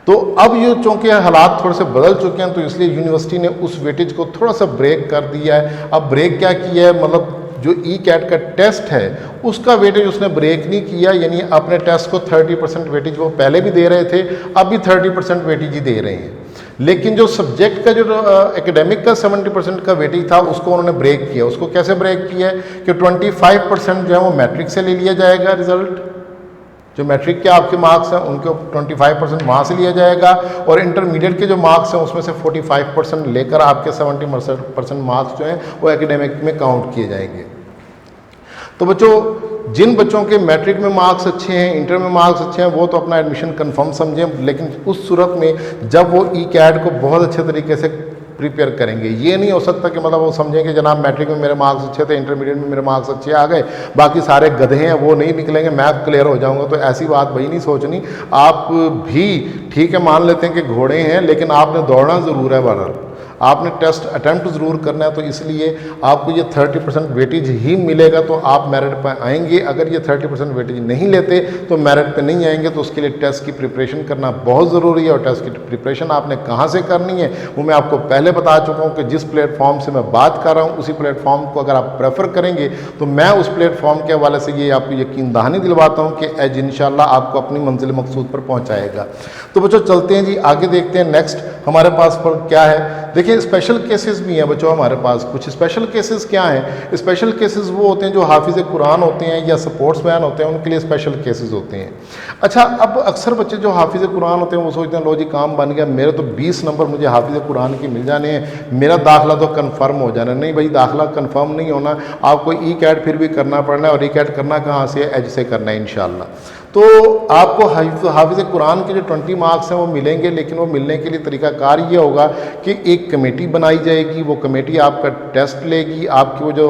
तो अब ये चूँकि हालात थोड़े से बदल चुके हैं तो इसलिए यूनिवर्सिटी ने उस वेटेज को थोड़ा सा ब्रेक कर दिया है। अब ब्रेक क्या किया है, मतलब जो ई कैट का टेस्ट है उसका वेटेज उसने ब्रेक नहीं किया, यानी अपने टेस्ट को 30% वेटेज वो पहले भी दे रहे थे, अब भी 30% वेटेज ही दे रहे हैं। लेकिन जो सब्जेक्ट का जो एकेडमिक का 70% का वेटेज था उसको उन्होंने ब्रेक किया। उसको कैसे ब्रेक किया है कि 25% जो है वो मैट्रिक से ले लिया जाएगा, रिजल्ट जो मैट्रिक के आपके मार्क्स हैं उनके 25% वहाँ से लिया जाएगा और इंटरमीडिएट के जो मार्क्स हैं उसमें से 45% लेकर आपके 70% मार्क्स जो हैं वो एकेडमिक में काउंट किए जाएंगे। तो बच्चों जिन बच्चों के मैट्रिक में मार्क्स अच्छे हैं, इंटर में मार्क्स अच्छे हैं, वो तो अपना एडमिशन कंफर्म समझें, लेकिन उस सूरत में जब वो ई कैट को बहुत अच्छे तरीके से प्रिपेयर करेंगे। ये नहीं हो सकता कि मतलब वो समझें कि जनाब मैट्रिक में मेरे मार्क्स अच्छे थे, इंटरमीडिएट में मेरे मार्क्स अच्छे आ गए, बाकी सारे गधे हैं वो नहीं निकलेंगे, मैं क्लियर हो जाऊंगा। तो ऐसी बात वही नहीं सोचनी। आप भी ठीक है मान लेते हैं कि घोड़े हैं, लेकिन आपने दौड़ना ज़रूर है, बहरहाल आपने टेस्ट अटैम्प्ट ज़रूर करना है। तो इसलिए आपको ये 30% वेटेज ही मिलेगा तो आप मेरिट पर आएंगे। अगर ये 30% वेटेज नहीं लेते तो मेरिट पे नहीं आएंगे। तो उसके लिए टेस्ट की प्रिपरेशन करना बहुत ज़रूरी है और टेस्ट की प्रिपरेशन आपने कहाँ से करनी है वो मैं आपको पहले बता चुका हूँ कि जिस प्लेटफॉर्म से मैं बात कर रहा हूँ उसी प्लेटफॉर्म को अगर आप प्रेफर करेंगे तो मैं उस प्लेटफॉर्म के हवाले से ये आपको यकीन दहानी दिलवाता हूँ कि एज इंशाल्लाह आपको अपनी मंजिल मकसूद पर पहुँचाएगा। तो बच्चों चलते हैं जी आगे, देखते हैं नेक्स्ट हमारे पास पर क्या है। देखिए स्पेशल केसेस भी हैं बच्चों हमारे पास। कुछ स्पेशल केसेस क्या हैं? स्पेशल केसेस वो होते हैं जो हाफिज़ कुरान होते हैं या स्पोर्ट्स मैन होते हैं, उनके लिए स्पेशल केसेस होते हैं। अच्छा, अब अक्सर बच्चे जो हाफिज़ कुरान होते हैं वो सोचते हैं लो जी काम बन गया, मेरे तो 20 नंबर मुझे हाफिज़ कुरान के मिल जाने हैं, मेरा दाखिला तो कन्फर्म हो जाना। नहीं भाई, दाखिला कन्फर्म नहीं होना, आपको ई कैट फिर भी करना पड़ना है। और ई कैट करना कहाँ से है? एज से करना है इंशाल्लाह। तो आपको हाफिज़ कुरान के जो 20 मार्क्स हैं वो मिलेंगे, लेकिन वो मिलने के लिए तरीक़ाकार ये होगा कि एक कमेटी बनाई जाएगी। वो कमेटी आपका टेस्ट लेगी, आपकी वो जो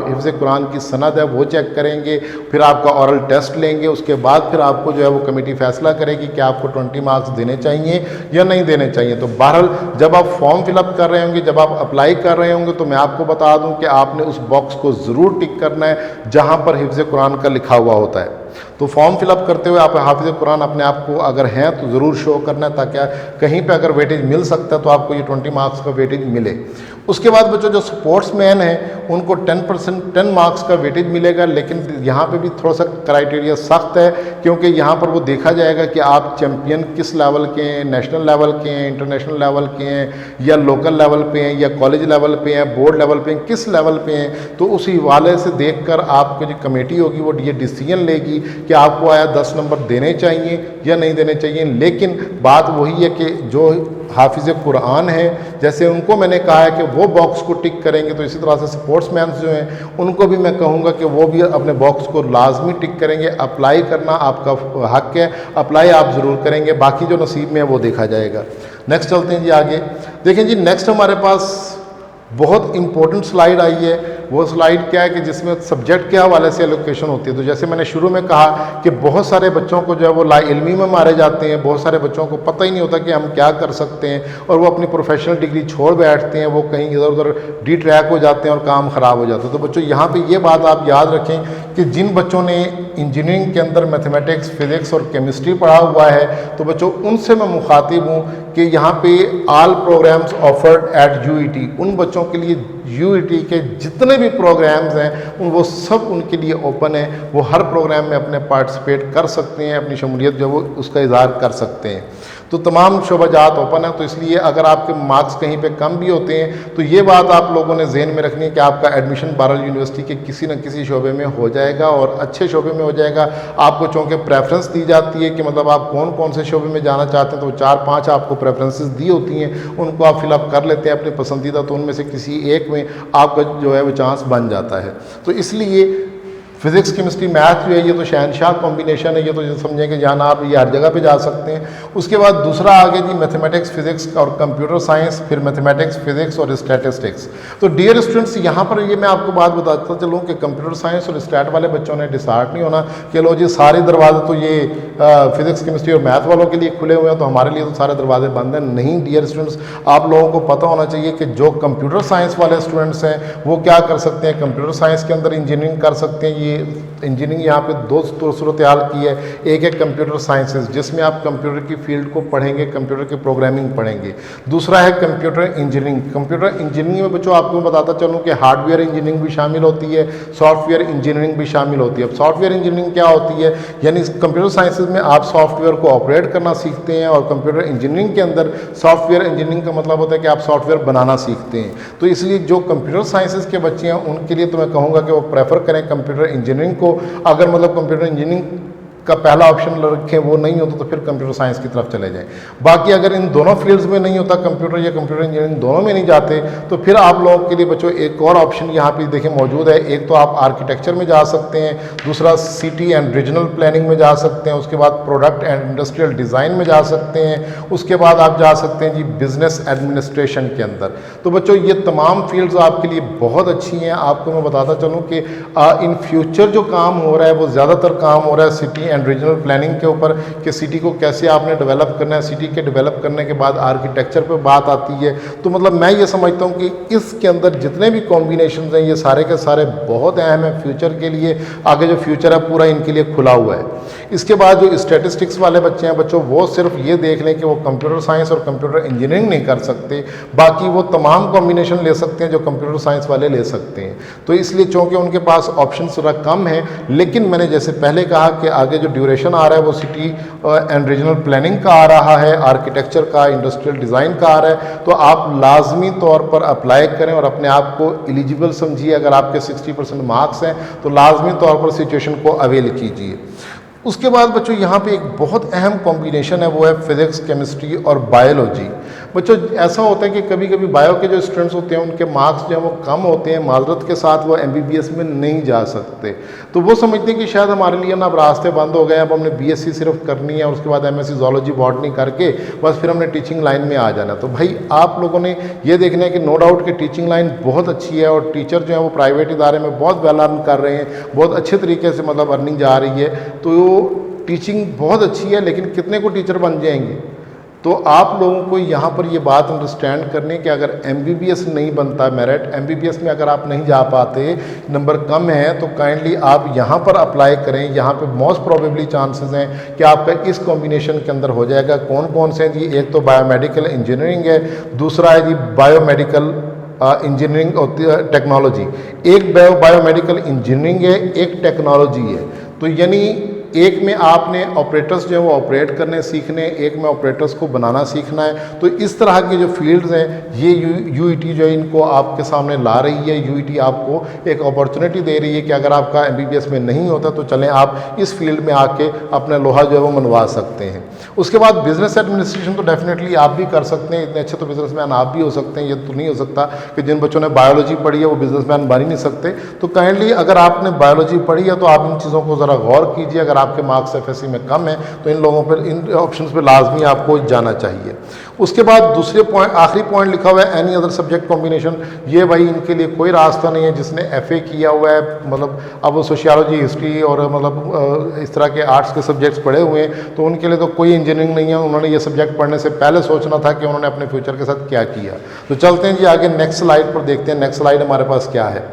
हिफ्ज़ कुरान की सनद है वो चेक करेंगे, फिर आपका औरल टेस्ट लेंगे। उसके बाद फिर आपको जो है वो कमेटी फ़ैसला करेगी कि आपको 20 मार्क्स देने चाहिए या नहीं देने चाहिए। तो बहरहाल जब आप फॉर्म फिलअप कर रहे होंगे, जब आप अप्लाई कर रहे होंगे, तो मैं आपको बता दूँ कि आपने उस बॉक्स को ज़रूर टिक करना है जहाँ पर हिफ्ज़ कुरान का लिखा हुआ होता है। तो फॉर्म फिलअप करते हुए आप हाफिज़ कुरान अपने आप को अगर हैं तो ज़रूर शो करना है, ताकि कहीं पे अगर वेटेज मिल सकता है तो आपको ये 20 मार्क्स का वेटेज मिले। उसके बाद बच्चों जो स्पोर्ट्स मैन हैं उनको 10 मार्क्स का वेटेज मिलेगा, लेकिन यहाँ पे भी थोड़ा सा क्राइटेरिया सख्त है, क्योंकि यहाँ पर वो देखा जाएगा कि आप चैम्पियन किस लेवल के हैं, नेशनल लेवल के हैं, इंटरनेशनल लेवल के हैं, या लोकल लेवल पे हैं, या कॉलेज लेवल पे हैं, बोर्ड लेवल पे हैं, किस लेवल पे हैं। तो उस हवाले से देख कर आपको जो कमेटी होगी वो ये डिसीजन लेगी कि आपको आया 10 नंबर देने चाहिए या नहीं देने चाहिए। लेकिन बात वही है कि जो हाफिज़ कुरान है, जैसे उनको मैंने कहा है कि वो बॉक्स को टिक करेंगे, तो इसी तरह से स्पोर्ट्समैन जो हैं उनको भी मैं कहूँगा कि वो भी अपने बॉक्स को लाजमी टिक करेंगे। अप्लाई करना आपका हक है, अप्लाई आप ज़रूर करेंगे, बाकी जो नसीब में है वो देखा जाएगा। नेक्स्ट चलते हैं जी आगे। देखें जी नेक्स्ट हमारे पास बहुत इंपॉर्टेंट स्लाइड आई है। वो स्लाइड क्या है कि जिसमें सब्जेक्ट के हवाले से एलोकेशन होती है। तो जैसे मैंने शुरू में कहा कि बहुत सारे बच्चों को जो है वो लाइल्मी में मारे जाते हैं, बहुत सारे बच्चों को पता ही नहीं होता कि हम क्या कर सकते हैं, और वो अपनी प्रोफेशनल डिग्री छोड़ बैठते हैं, वो कहीं इधर उधर डी ट्रैक हो जाते हैं और काम ख़राब हो जाता है। तो बच्चों यहाँ पर ये बात आप याद रखें कि जिन बच्चों ने इंजीनियरिंग के अंदर मैथमेटिक्स, फिज़िक्स और केमिस्ट्री पढ़ा हुआ है, तो बच्चों उनसे मैं मुखातिब हूँ कि यहाँ पे all programmes offered eight UET, उन बच्चों के लिए यूईटी के जितने भी प्रोग्राम्स हैं वो सब उनके लिए ओपन है। वो हर प्रोग्राम में अपने पार्टिसिपेट कर सकते हैं, अपनी शमूलियत जो वो उसका इजहार कर सकते हैं। तो तमाम शोबाजात ओपन है। तो इसलिए अगर आपके मार्क्स कहीं पे कम भी होते हैं तो ये बात आप लोगों ने जहन में रखनी है कि आपका एडमिशन बहरहाल यूनिवर्सिटी के किसी न किसी शोबे में हो जाएगा और अच्छे शोबे में हो जाएगा। आपको चूँकि प्रेफरेंस दी जाती है कि मतलब आप कौन कौन से शोबे में जाना चाहते हैं, तो 4-5 आपको प्रेफरेंसेस दी होती हैं, उनको आप फिलअप कर लेते हैं अपनी पसंदीदा, तो उनमें से किसी एक में आपका जो है वो चांस बन जाता है। तो इसलिए फिजिक्स केमिस्ट्री मैथ जो है ये तो शहनशाह कॉम्बिनेशन है, ये तो समझें कि जाना आप ये हर जगह पे जा सकते हैं। उसके बाद दूसरा आगे जी मैथमेटिक्स फिजिक्स और कंप्यूटर साइंस, फिर मैथमेटिक्स फिजिक्स और स्टैटिस्टिक्स। तो डियर स्टूडेंट्स यहाँ पर ये मैं आपको बात बताता चलूँ कि कंप्यूटर साइंस और स्टैट वाले बच्चों ने डिसार्ट नहीं होना कि लो जी सारे दरवाजे तो ये फिजिक्स केमिस्ट्री और मैथ वालों के लिए खुले हुए हैं तो हमारे लिए तो सारे दरवाजे बंद हैं। नहीं डियर स्टूडेंट्स, आप लोगों को पता होना चाहिए कि जो कंप्यूटर साइंस वाले स्टूडेंट्स हैं वो क्या कर सकते हैं, कंप्यूटर साइंस के अंदर इंजीनियरिंग कर सकते हैं। इंजीनियरिंग यहाँ पे दो सूरत हाल की है। एक है कंप्यूटर साइंसेज जिसमें आप कंप्यूटर की फील्ड को पढ़ेंगे, कंप्यूटर की प्रोग्रामिंग पढ़ेंगे। दूसरा है कंप्यूटर इंजीनियरिंग। कंप्यूटर इंजीनियरिंग में बच्चों आपको बताता चलूँ कि हार्डवेयर इंजीनियरिंग भी शामिल होती है, सॉफ्टवेयर इंजीनियरिंग भी शामिल होती है। अब सॉफ्टवेयर इंजीनियरिंग क्या होती है, यानी कंप्यूटर साइंसेज में आप सॉफ्टवेयर को ऑपरेट करना सीखते हैं और कंप्यूटर इंजीनियरिंग के अंदर सॉफ्टवेयर इंजीनियरिंग का मतलब होता है कि आप सॉफ्टवेयर बनाना सीखते हैं। तो इसलिए जो कंप्यूटर साइंसेज के बच्चे हैं उनके लिए तो मैं कहूँगा कि वो प्रेफर करें कंप्यूटर इंजीनियरिंग को। अगर मतलब कंप्यूटर इंजीनियरिंग का पहला ऑप्शन रखें वो नहीं होता तो फिर कंप्यूटर साइंस की तरफ चले जाएं। बाकी अगर इन दोनों फील्ड्स में नहीं होता, कंप्यूटर या कंप्यूटर इंजीनियरिंग दोनों में नहीं जाते, तो फिर आप लोगों के लिए बच्चों एक और ऑप्शन यहाँ पे देखें मौजूद है। एक तो आप आर्किटेक्चर में जा सकते हैं, दूसरा सिटी एंड रीजनल प्लानिंग में जा सकते हैं, उसके बाद प्रोडक्ट एंड इंडस्ट्रियल डिज़ाइन में जा सकते हैं, उसके बाद आप जा सकते हैं जी बिजनेस एडमिनिस्ट्रेशन के अंदर। तो बच्चों ये तमाम फील्ड्स आपके लिए बहुत अच्छी हैं। आपको मैं बताता चलूँ कि इन फ्यूचर जो काम हो रहा है वो ज़्यादातर काम हो रहा है सिटी एंड रीजनल प्लानिंग के ऊपर कि सिटी को कैसे आपने डेवलप करना है। सिटी के डेवलप करने के बाद आर्किटेक्चर पे बात आती है। तो मतलब मैं ये समझता हूँ कि इसके अंदर जितने भी कॉम्बिनेशंस हैं ये सारे के सारे बहुत अहम हैं फ्यूचर के लिए। आगे जो फ्यूचर है पूरा इनके लिए खुला हुआ है। इसके बाद जो स्टैटिस्टिक्स वाले बच्चे हैं बच्चों वो सिर्फ ये देख लें कि वो कंप्यूटर साइंस और कंप्यूटर इंजीनियरिंग नहीं कर सकते, बाकी वो तमाम कॉम्बिनेशन ले सकते हैं जो कंप्यूटर साइंस वाले ले सकते हैं। तो इसलिए चूँकि उनके पास ऑप्शन थोड़ा कम है, लेकिन मैंने जैसे पहले कहा कि आगे जो ड्यूरेशन आ रहा है वो सिटी एंड रीजनल प्लानिंग का आ रहा है, आर्किटेक्चर का, इंडस्ट्रियल डिज़ाइन का आ रहा है। तो आप लाजमी तौर पर अप्लाई करें और अपने आप को एलिजिबल समझिए। अगर आपके 60% मार्क्स हैं तो लाजमी तौर पर सिचुएशन को अवेल कीजिए। उसके बाद बच्चों यहाँ पे एक बहुत अहम कॉम्बिनेशन है, वो है फिजिक्स केमिस्ट्री और बायोलॉजी। बच्चों ऐसा होता है कि कभी कभी बायो के जो स्टूडेंट्स होते हैं उनके मार्क्स जो है वो कम होते हैं, माजरत के साथ वो MBBS में नहीं जा सकते। तो वो समझते हैं कि शायद हमारे लिए ना अब रास्ते बंद हो गए, अब हमने BSc सिर्फ करनी है और उसके बाद MSc ज़ूलॉजी बॉटनी करके बस फिर हमने टीचिंग लाइन में आ जाना। तो भाई आप लोगों ने ये देखना है कि नो डाउट कि टीचिंग लाइन बहुत अच्छी है और टीचर जो है वो प्राइवेट इदारे में बहुत वेल अर्न कर रहे हैं, बहुत अच्छे तरीके से मतलब अर्निंग जा रही है। तो टीचिंग बहुत अच्छी है, लेकिन कितने को टीचर बन जाएंगे। तो आप लोगों को यहाँ पर ये बात अंडरस्टैंड करनी है कि अगर MBBS नहीं बनता मेरिट, MBBS में अगर आप नहीं जा पाते, नंबर कम है, तो काइंडली आप यहाँ पर अप्लाई करें। यहाँ पे मोस्ट प्रोबेबली चांसेस हैं कि आपका इस कॉम्बिनेशन के अंदर हो जाएगा। कौन कौन से हैं जी, एक तो बायोमेडिकल इंजीनियरिंग है, दूसरा है जी बायोमेडिकल इंजीनियरिंग और टेक्नोलॉजी। एक बायोमेडिकल इंजीनियरिंग है, एक टेक्नोलॉजी है। तो यानी एक में आपने ऑपरेटर्स जो है वो ऑपरेट करने सीखने, एक में ऑपरेटर्स को बनाना सीखना है। तो इस तरह के जो फील्ड्स हैं ये यूईटी जो है इनको आपके सामने ला रही है। यूईटी आपको एक अपॉर्चुनिटी दे रही है कि अगर आपका MBBS में नहीं होता तो चलें आप इस फील्ड में आके अपना लोहा जो है वो मनवा सकते हैं। उसके बाद बिजनेस एडमिनिस्ट्रेशन तो डेफिनेटली आप भी कर सकते हैं। इतने अच्छे तो बिजनेसमैन आप भी हो सकते हैं। ये तो नहीं हो सकता कि जिन बच्चों ने बायोलॉजी पढ़ी है वो बिजनेसमैन बन ही नहीं सकते। तो काइंडली अगर आपने बायोलॉजी पढ़ी है तो आप इन चीज़ों को ज़रा गौर कीजिए। अगर आपके मार्क्स FSC में कम है तो इन लोगों पर, इन ऑप्शंस पे लाजमी आपको जाना चाहिए। उसके बाद दूसरे पॉइंट, आखिरी पॉइंट लिखा हुआ है एनी अदर सब्जेक्ट कॉम्बिनेशन। ये भाई इनके लिए कोई रास्ता नहीं है। जिसने FA किया हुआ है, मतलब अब वो सोशियोलॉजी, हिस्ट्री और मतलब इस तरह के आर्ट्स के सब्जेक्ट्स पढ़े हुए हैं, तो उनके लिए तो कोई इंजीनियरिंग नहीं है। उन्होंने ये सब्जेक्ट पढ़ने से पहले सोचना था कि उन्होंने अपने फ्यूचर के साथ क्या किया। तो चलते हैं जी आगे नेक्स्ट स्लाइड पर देखते हैं। नेक्स्ट स्लाइड हमारे पास क्या है।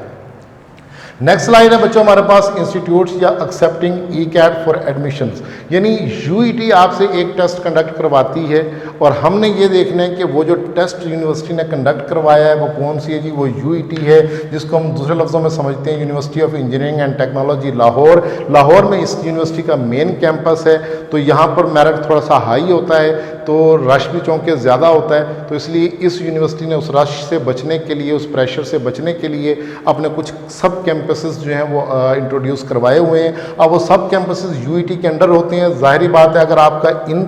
नेक्स्ट स्लाइड है बच्चों हमारे पास इंस्टीट्यूट्स या accepting E CAT for admissions, यानी यूईटी आपसे एक टेस्ट कंडक्ट करवाती है और हमने ये देखना है कि वो जो टेस्ट यूनिवर्सिटी ने कंडक्ट करवाया है वो कौन सी है जी। वो यूईटी है, जिसको हम दूसरे लफ्ज़ों में समझते हैं university of engineering and technology Lahore. Lahore में इस यूनिवर्सिटी का मेन कैंपस है, तो यहाँ पर मेरिट थोड़ा सा हाई होता है, तो रश भी चौंके ज़्यादा होता है, तो इसलिए इस यूनिवर्सिटी ने उस रश से बचने के लिए, उस प्रेशर से बचने के लिए अपने कुछ सब कैंपसेस जो हैं वो इंट्रोड्यूस करवाए हुए हैं। अब वो सब कैंपसेस यूईटी के अंडर होते हैं। ज़ाहिरी बात है, अगर आपका इन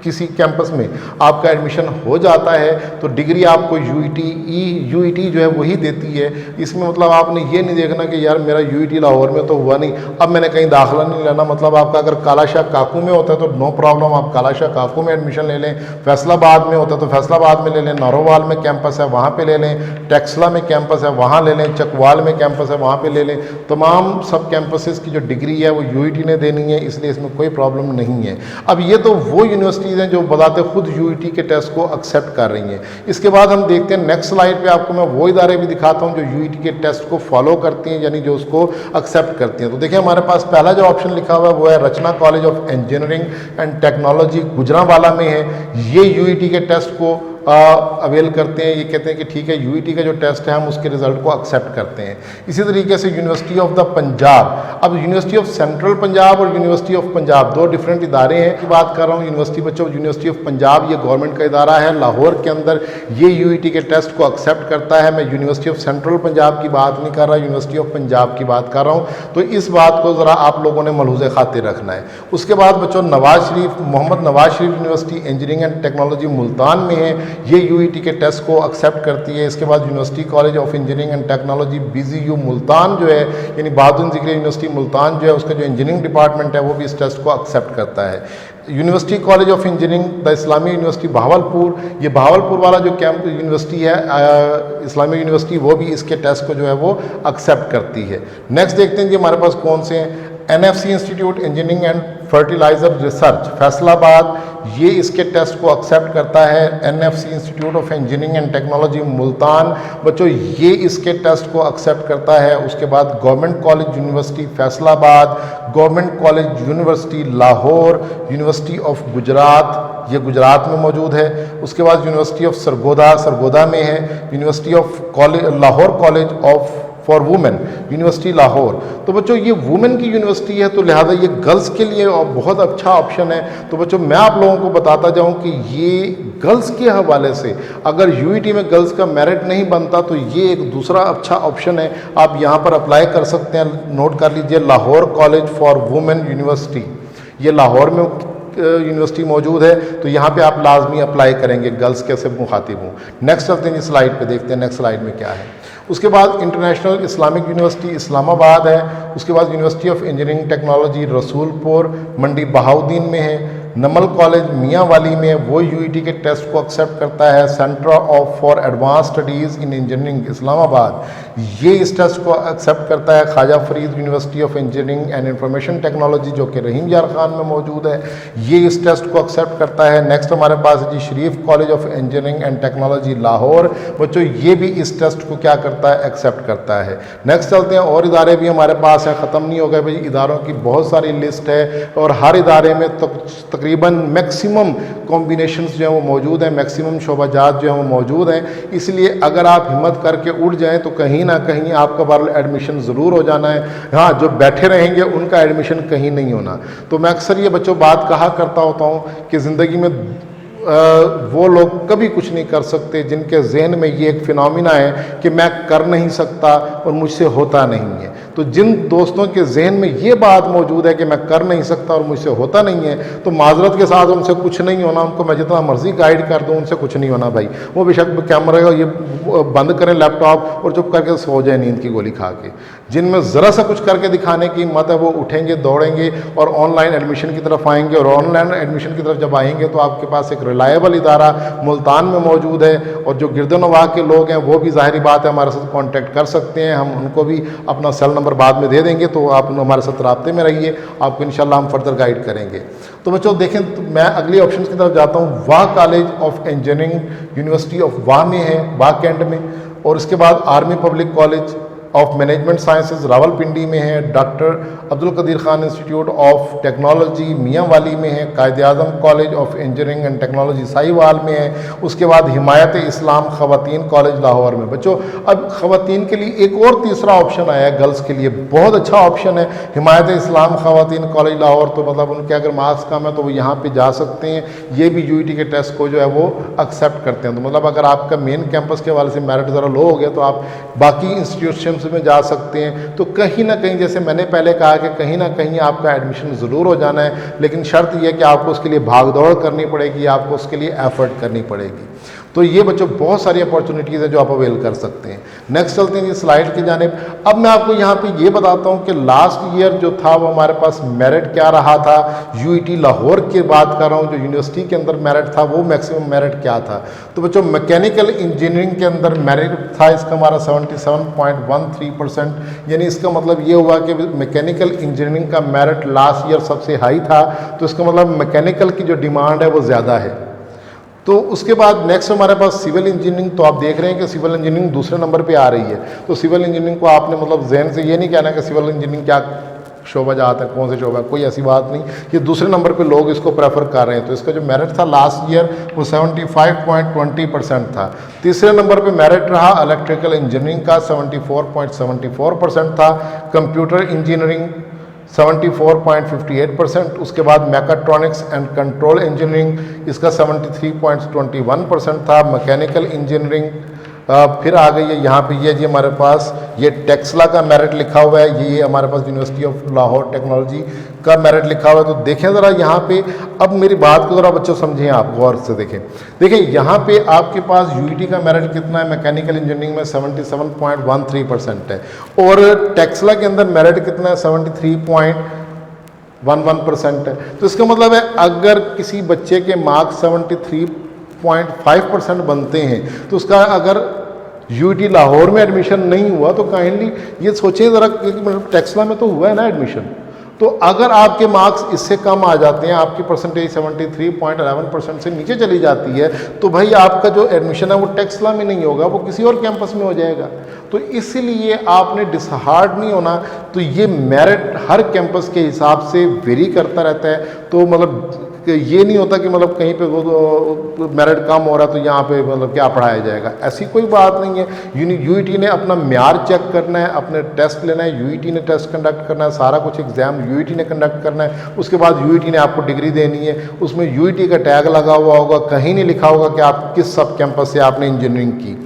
किसी कैंपस में आपका एडमिशन हो जाता है तो डिग्री आपको यूईटी जो है वही देती है। इसमें मतलब आपने ये नहीं देखना कि यार मेरा यूईटी लाहौर में तो हुआ नहीं, अब मैंने कहीं दाखिला नहीं लेना। मतलब आपका अगर कालाशाह काकू में होता है तो नो प्रॉब्लम, आप कालाशाह काकू में एडमिशन ले लें। फैसलाबाद में होता है तो फैसलाबाद में ले लें, नारोवाल में कैंपस है वहाँ पर ले लें, टेक्सला में कैंपस है वहाँ ले लें, चकवाल में कैंपस है वहाँ पर ले लें। तमाम सब कैंपसेस की जो डिग्री है वो यूईटी ने देनी है, इसलिए इसमें कोई प्रॉब्लम नहीं है। अब ये तो वो यूनिवर्सिटी हैं जो बताते खुद यूईटी के टेस्ट को एक्सेप्ट कर रही हैं। इसके बाद हम देखते हैं नेक्स्ट स्लाइड पे, आपको मैं वो इदारे भी दिखाता हूं जो यूईटी के टेस्ट को फॉलो करती हैं, यानी जो उसको एक्सेप्ट करती हैं। तो देखिए हमारे पास पहला जो ऑप्शन लिखा हुआ है वो है Rachna college of engineering and technology Gujranwala में है। ये यूईटी के टेस्ट को अवेल करते हैं। ये कहते हैं कि ठीक है यूईटी का जो टेस्ट है हम उसके रिजल्ट को एक्सेप्ट करते हैं। इसी तरीके से यूनिवर्सिटी ऑफ द पंजाब, अब यूनिवर्सिटी ऑफ सेंट्रल पंजाब और यूनिवर्सिटी ऑफ पंजाब दो डिफरेंट इदारे हैं की बात कर रहा हूँ। यूनिवर्सिटी बच्चों यूनिवर्सिटी ऑफ पंजाब ये गवर्नमेंट का इदारा है, लाहौर के अंदर ये यूईटी के टेस्ट को एक्सेप्ट करता है। मैं यूनिवर्सिटी ऑफ सेंट्रल पंजाब की बात नहीं कर रहा, यूनिवर्सिटी ऑफ पंजाब की बात कर रहा हूँ। तो इस बात को ज़रा आप लोगों ने मलहूज़े खातिर रखना है। उसके बाद बच्चों Nawaz Sharif, Mohammad Nawaz Sharif university engineering and technology Multan में है, ये यूईटी के टेस्ट को एक्सेप्ट करती है। इसके बाद university college of engineering and technology BGU Multan जो है, यानी बहादुर ज़िक्र यूनिवर्सिटी मुल्तान जो है उसका जो इंजीनियरिंग डिपार्टमेंट है वो भी इस टेस्ट को एक्सेप्ट करता है। University college of engineering the Islami university Bahawalpur, ये बहावलपुर वाला जो कैंप यूनिवर्सिटी है इस्लामी यूनिवर्सिटी, वो भी इसके टेस्ट को जो है वो एक्सेप्ट करती है। नेक्स्ट देखते हैं जी हमारे पास कौन से हैं। NFC institute engineering and fertilizer research Faisalabad, ये इसके टेस्ट को एक्सेप्ट करता है। NFC institute of engineering and technology Multan बच्चों ये इसके टेस्ट को एक्सेप्ट करता है। उसके बाद government college university Faisalabad, government college university Lahore, university of Gujarat, ये गुजरात में मौजूद है। उसके बाद यूनिवर्सिटी ऑफ सरगोदा, सरगोदा में है। University of Lahore college of for women, university Lahore. तो बच्चों ये वुमेन की यूनिवर्सिटी है, तो लिहाजा ये गर्ल्स के लिए बहुत अच्छा ऑप्शन है। तो बच्चों मैं आप लोगों को बताता जाऊं कि ये गर्ल्स के हवाले से अगर यूईटी में गर्ल्स का मेरिट नहीं बनता तो ये एक दूसरा अच्छा ऑप्शन है, आप यहाँ पर अप्लाई कर सकते हैं। नोट कर लीजिए Lahore college for women university, ये लाहौर में यूनिवर्सिटी मौजूद है, तो यहाँ पे आप लाजमी अप्लाई करेंगे गर्ल्स के से मुखातिब हूँ। नेक्स्ट चलते हैं स्लाइड पे, देखते हैं नेक्स्ट स्लाइड में क्या है। उसके बाद इंटरनेशनल इस्लामिक यूनिवर्सिटी इस्लामाबाद है। उसके बाद university of engineering technology Rasulpur Mandi Bahauddin में है। नमल कॉलेज मियांवाली में वो यूईटी के टेस्ट को एक्सेप्ट करता है। Centre of for advance studies in engineering Islamabad, ये इस टेस्ट को एक्सेप्ट करता है। Khwaja Farid university of engineering and information technology जो कि रहीम यार खान में मौजूद है, ये इस टेस्ट को एक्सेप्ट करता है। नेक्स्ट हमारे पास है जी Sharif college of engineering and technology Lahore, बच्चों ये भी इस टेस्ट को क्या करता है, एक्सेप्ट करता है। नेक्स्ट चलते हैं, और इदारे भी हमारे पास हैं, ख़त्म नहीं हो गए भाई, इदारों की बहुत सारी लिस्ट है और हर इदारे में तकरीबन मैक्सिमम कॉम्बिनेशंस जो हैं वो मौजूद हैं, मैक्सिमम शोबाजात जो हैं वो मौजूद हैं। इसलिए अगर आप हिम्मत करके उड़ जाएं तो कहीं ना कहीं आपका बार एडमिशन ज़रूर हो जाना है। हाँ, जो बैठे रहेंगे उनका एडमिशन कहीं नहीं होना। तो मैं अक्सर ये बच्चों बात कहा करता होता हूँ कि ज़िंदगी में वो लोग कभी कुछ नहीं कर सकते जिनके जहन में ये एक फिनोमिना है कि मैं कर नहीं सकता और मुझसे होता नहीं है। तो जिन दोस्तों के जहन में ये बात मौजूद है कि मैं कर नहीं सकता और मुझसे होता नहीं है, तो माजरत के साथ उनसे कुछ नहीं होना। उनको मैं जितना मर्जी गाइड कर दूँ उनसे कुछ नहीं होना भाई। वो बेशक कैमरे ये बंद करें लैपटॉप और चुप करके सो जाए नींद की गोली खा के। जिनमें ज़रा सा कुछ करके दिखाने की हिम्मत है वो उठेंगे, दौड़ेंगे और ऑनलाइन एडमिशन की तरफ आएंगे। और ऑनलाइन एडमिशन की तरफ जब आएंगे तो आपके पास एक रिलायबल इदारा मुल्तान में मौजूद है और जो गिरदनवाह के लोग हैं वो भी ज़ाहिरी बात है हमारे साथ कांटेक्ट कर सकते हैं। हम उनको भी अपना सेल नंबर बाद में दे देंगे, तो आप हमारे साथ राब्ते में रहिए, आपको इंशाल्लाह हम फर्दर गाइड करेंगे। तो बच्चों देखें, तो मैं अगले ऑप्शन की तरफ जाता हूँ। Wah college of engineering university of Wah में है, वाह कैंट में। और इसके बाद army public college of management sciences Rawalpindi में है, doctor Abdul Qadeer Khan institute of technology Mianwali में है, Quaid Azam college of engineering and technology Sahiwal में है, उसके बाद हिमायत इस्लाम ख़वातीन कॉलेज लाहौर में। बच्चों अब ख़वातीन के लिए एक और तीसरा ऑप्शन आया है गर्ल्स के लिए, बहुत अच्छा ऑप्शन है हिमायत इस्लाम ख़वातीन कॉलेज लाहौर। तो मतलब उनके अगर मार्क्स कम है तो वो यहाँ पे जा सकते हैं, ये भी यूईटी के टेस्ट को जो है वो एक्सेप्ट करते हैं। तो मतलब अगर आपका मेन कैंपस के हवाले से मेरिट ज़रा लो हो गया तो आप बाकी इंस्टीट्यूशंस में जा सकते हैं। तो कहीं ना कहीं जैसे मैंने पहले कहा कि कहीं ना कहीं आपका एडमिशन ज़रूर हो जाना है, लेकिन शर्त यह कि आपको उसके लिए भाग दौड़ करनी पड़ेगी, आपको उसके लिए एफर्ट करनी पड़ेगी। तो ये बच्चों बहुत सारी अपॉर्चुनिटीज़ हैं जो आप अवेल कर सकते हैं। नेक्स्ट चलते हैं जी स्लाइड की जानिब। अब मैं आपको यहाँ पे ये बताता हूँ कि लास्ट ईयर जो था वो हमारे पास मेरिट क्या रहा था। यूईटी लाहौर की बात कर रहा हूँ, जो यूनिवर्सिटी के अंदर मेरिट था वो मैक्सिमम मेरिट क्या था। तो बच्चों मैकेनिकल इंजीनियरिंग के अंदर मेरिट था इसका हमारा 77.13%, यानी इसका मतलब ये हुआ कि मैकेनिकल इंजीनियरिंग का मेरिट लास्ट ईयर सबसे हाई था। तो इसका मतलब मैकेनिकल की जो डिमांड है वो ज़्यादा है। तो उसके बाद नेक्स्ट हमारे पास सिविल इंजीनियरिंग। तो आप देख रहे हैं कि सिविल इंजीनियरिंग दूसरे नंबर पे आ रही है। तो सिविल इंजीनियरिंग को आपने मतलब जहन से ये नहीं कहना कि सिविल इंजीनियरिंग क्या शोबा जाता है, कौन से शोबा, कोई ऐसी बात नहीं। ये दूसरे नंबर पे लोग इसको प्रेफर कर रहे हैं। तो इसका जो मेरिट था लास्ट ईयर वो 75.20% था। तीसरे नंबर पे मेरिट रहा इलेक्ट्रिकल इंजीनियरिंग का 74.74% था। Computer engineering 74.58%। उसके बाद मैकाट्रॉनिक्स एंड कंट्रोल इंजीनियरिंग इसका 73.21% था। मैकेनिकल इंजीनियरिंग फिर आ गई है यहाँ पे ये जी हमारे पास ये टेक्सला का मेरिट लिखा हुआ है, ये हमारे पास यूनिवर्सिटी ऑफ लाहौर टेक्नोलॉजी का मेरिट लिखा हुआ है। तो देखें ज़रा यहाँ पे, अब मेरी बात को ज़रा बच्चों समझें, आप गौर से देखें। देखिए यहाँ पे आपके पास यूईटी का मेरिट कितना है, मैकेनिकल इंजीनियरिंग में 77.13% है, और टेक्सला के अंदर मेरिट कितना है 73.11% है। तो इसका मतलब है अगर किसी बच्चे के मार्क्स 73.5% बनते हैं तो उसका अगर यूईटी लाहौर में एडमिशन नहीं हुआ तो काइंडली ये सोचें ज़रा, मतलब टेक्सला में तो हुआ है ना एडमिशन। तो अगर आपके मार्क्स इससे कम आ जाते हैं, आपकी परसेंटेज 73.11% से नीचे चली जाती है, तो भाई आपका जो एडमिशन है वो टेक्सला में नहीं होगा, वो किसी और कैंपस में हो जाएगा। तो इसलिए आपने डिसहार्ड नहीं होना। तो ये मेरिट हर कैंपस के हिसाब से वेरी करता रहता है। तो मतलब ये नहीं होता कि मतलब कहीं पे वो मेरिट कम हो रहा है तो यहाँ पे मतलब क्या पढ़ाया जाएगा, ऐसी कोई बात नहीं है। यूईटी ने अपना म्यार चेक करना है, अपने टेस्ट लेना है, यूईटी ने टेस्ट कंडक्ट करना है, सारा कुछ एग्जाम यूईटी ने कंडक्ट करना है। उसके बाद यूईटी ने आपको डिग्री देनी है, उसमें यूईटी का टैग लगा हुआ होगा, कहीं नहीं लिखा होगा कि आप किस सब कैंपस से आपने इंजीनियरिंग की।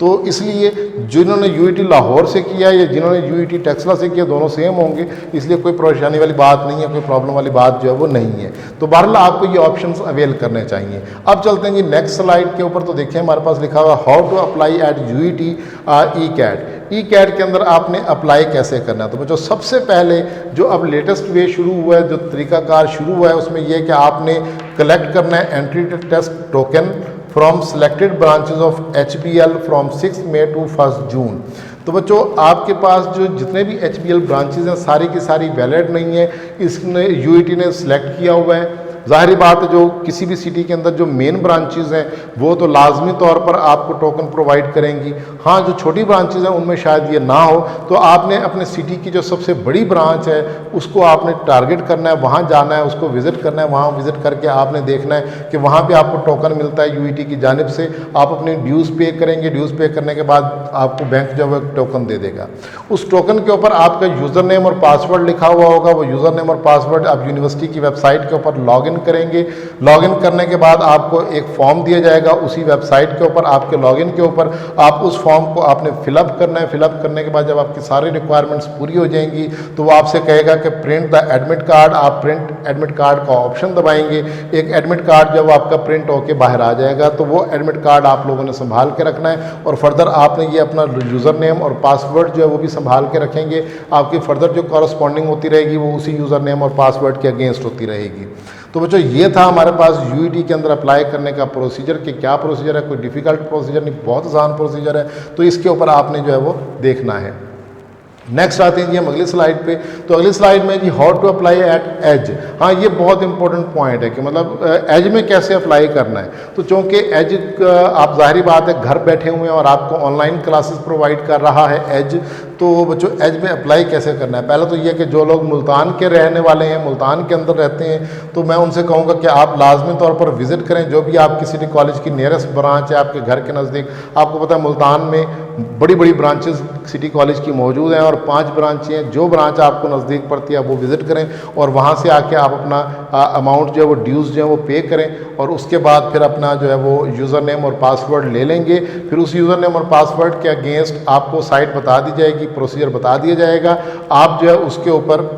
तो इसलिए जिन्होंने यूईटी लाहौर से किया या जिन्होंने यूईटी टेक्सला से किया दोनों सेम होंगे, इसलिए कोई परेशानी वाली बात नहीं है, कोई प्रॉब्लम वाली बात जो है वो नहीं है। तो बहरहाल आपको ये ऑप्शंस अवेल करने चाहिए। अब चलते हैं जी नेक्स्ट स्लाइड के ऊपर। तो देखिए हमारे पास लिखा हुआ how to apply at UET E CAT. E CAT के अंदर आपने अप्लाई कैसे करना है। तो बच्चों सबसे पहले जो अब लेटेस्ट वे शुरू हुआ है, जो तरीकाकार शुरू हुआ है, उसमें यह है कि आपने कलेक्ट करना है entry test token from selected branches of HBL from 6 May to 1 June. तो बच्चों आपके पास जो जितने भी HBL ब्रांचेज हैं सारी की सारी वैलिड नहीं है, इसने यूईटी ने सिलेक्ट किया हुआ है। ज़ाहिर बात है जो किसी भी सिटी के अंदर जो मेन ब्रांचेज हैं वो तो लाजमी तौर पर आपको टोकन प्रोवाइड करेंगी। हाँ जो छोटी ब्रांचेज हैं उनमें शायद ये ना हो, तो आपने अपने सिटी की जो सबसे बड़ी ब्रांच है उसको आपने टारगेट करना है, वहाँ जाना है, उसको विज़िट करना है। वहाँ विज़िट करके आपने देखना है कि वहाँ पे आपको टोकन मिलता है यूईटी की जानिब से। आप अपनी ड्यूज़ पे करेंगे, ड्यूज़ पे करने के बाद आपको बैंक जो है टोकन दे देगा। उस टोकन के ऊपर आपका यूज़र नेम और पासवर्ड लिखा हुआ होगा। वो यूज़र नेम और पासवर्ड आप यूनिवर्सिटी की वेबसाइट के ऊपर लॉगिन करेंगे। लॉगिन करने के बाद आपको एक फॉर्म दिया जाएगा उसी वेबसाइट के ऊपर, आपके लॉगिन के ऊपर। आप उस फॉर्म को आपने फिलअप करना है। फिलअप करने के बाद जब आपकी सारी रिक्वायरमेंट्स पूरी हो जाएंगी तो वो आपसे कहेगा कि प्रिंट द एडमिट कार्ड। आप प्रिंट एडमिट कार्ड का ऑप्शन दबाएंगे। एक एडमिट कार्ड जब आपका प्रिंट होकर बाहर आ जाएगा तो वो एडमिट कार्ड आप लोगों ने संभाल के रखना है, और फर्दर आपने ये अपना यूज़र नेम और पासवर्ड जो है वो भी संभाल के रखेंगे। आपकी फर्दर जो कॉरस्पॉन्डिंग होती रहेगी वो उसी यूज़र नेम और पासवर्ड के अगेंस्ट होती रहेगी। तो बच्चों ये था हमारे पास यूईटी के अंदर अप्लाई करने का प्रोसीजर कि क्या प्रोसीजर है। कोई डिफ़िकल्ट प्रोसीजर नहीं, बहुत आसान प्रोसीजर है। तो इसके ऊपर आपने जो है वो देखना है। नेक्स्ट आते हैं जी हम अगली स्लाइड पे। तो अगली स्लाइड में जी how to apply at age. हाँ, ये बहुत इंपॉर्टेंट पॉइंट है कि मतलब एज में कैसे अप्लाई करना है। तो चूँकि एज आप ज़ाहिरी बात है घर बैठे हुए हैं और आपको ऑनलाइन क्लासेस प्रोवाइड कर रहा है एज, तो बच्चों एज में अप्लाई कैसे करना है। पहले तो ये कि जो लोग मुल्तान के रहने वाले हैं, मुल्तान के अंदर रहते हैं, तो मैं उनसे कहूँगा कि आप लाजमी तौर पर विज़िट करें जो भी आपकी सिटी कॉलेज की नियरेस्ट ब्रांच है आपके घर के नज़दीक। आपको पता है मुल्तान में बड़ी बड़ी ब्रांचेस सिटी कॉलेज की मौजूद हैं और 5 ब्रांचें हैं। जो ब्रांच आपको नज़दीक पड़ती है आप वो विज़िट करें और वहाँ से आके आप अपना अमाउंट जो है वो ड्यूज़ जो है वो पे करें और उसके बाद फिर अपना जो है वो यूज़र नेम और पासवर्ड ले लेंगे। फिर उस यूज़र नेम और पासवर्ड के अगेंस्ट आपको साइट बता दी जाएगी, प्रोसीजर बता दिया जाएगा। आप जो है उसके ऊपर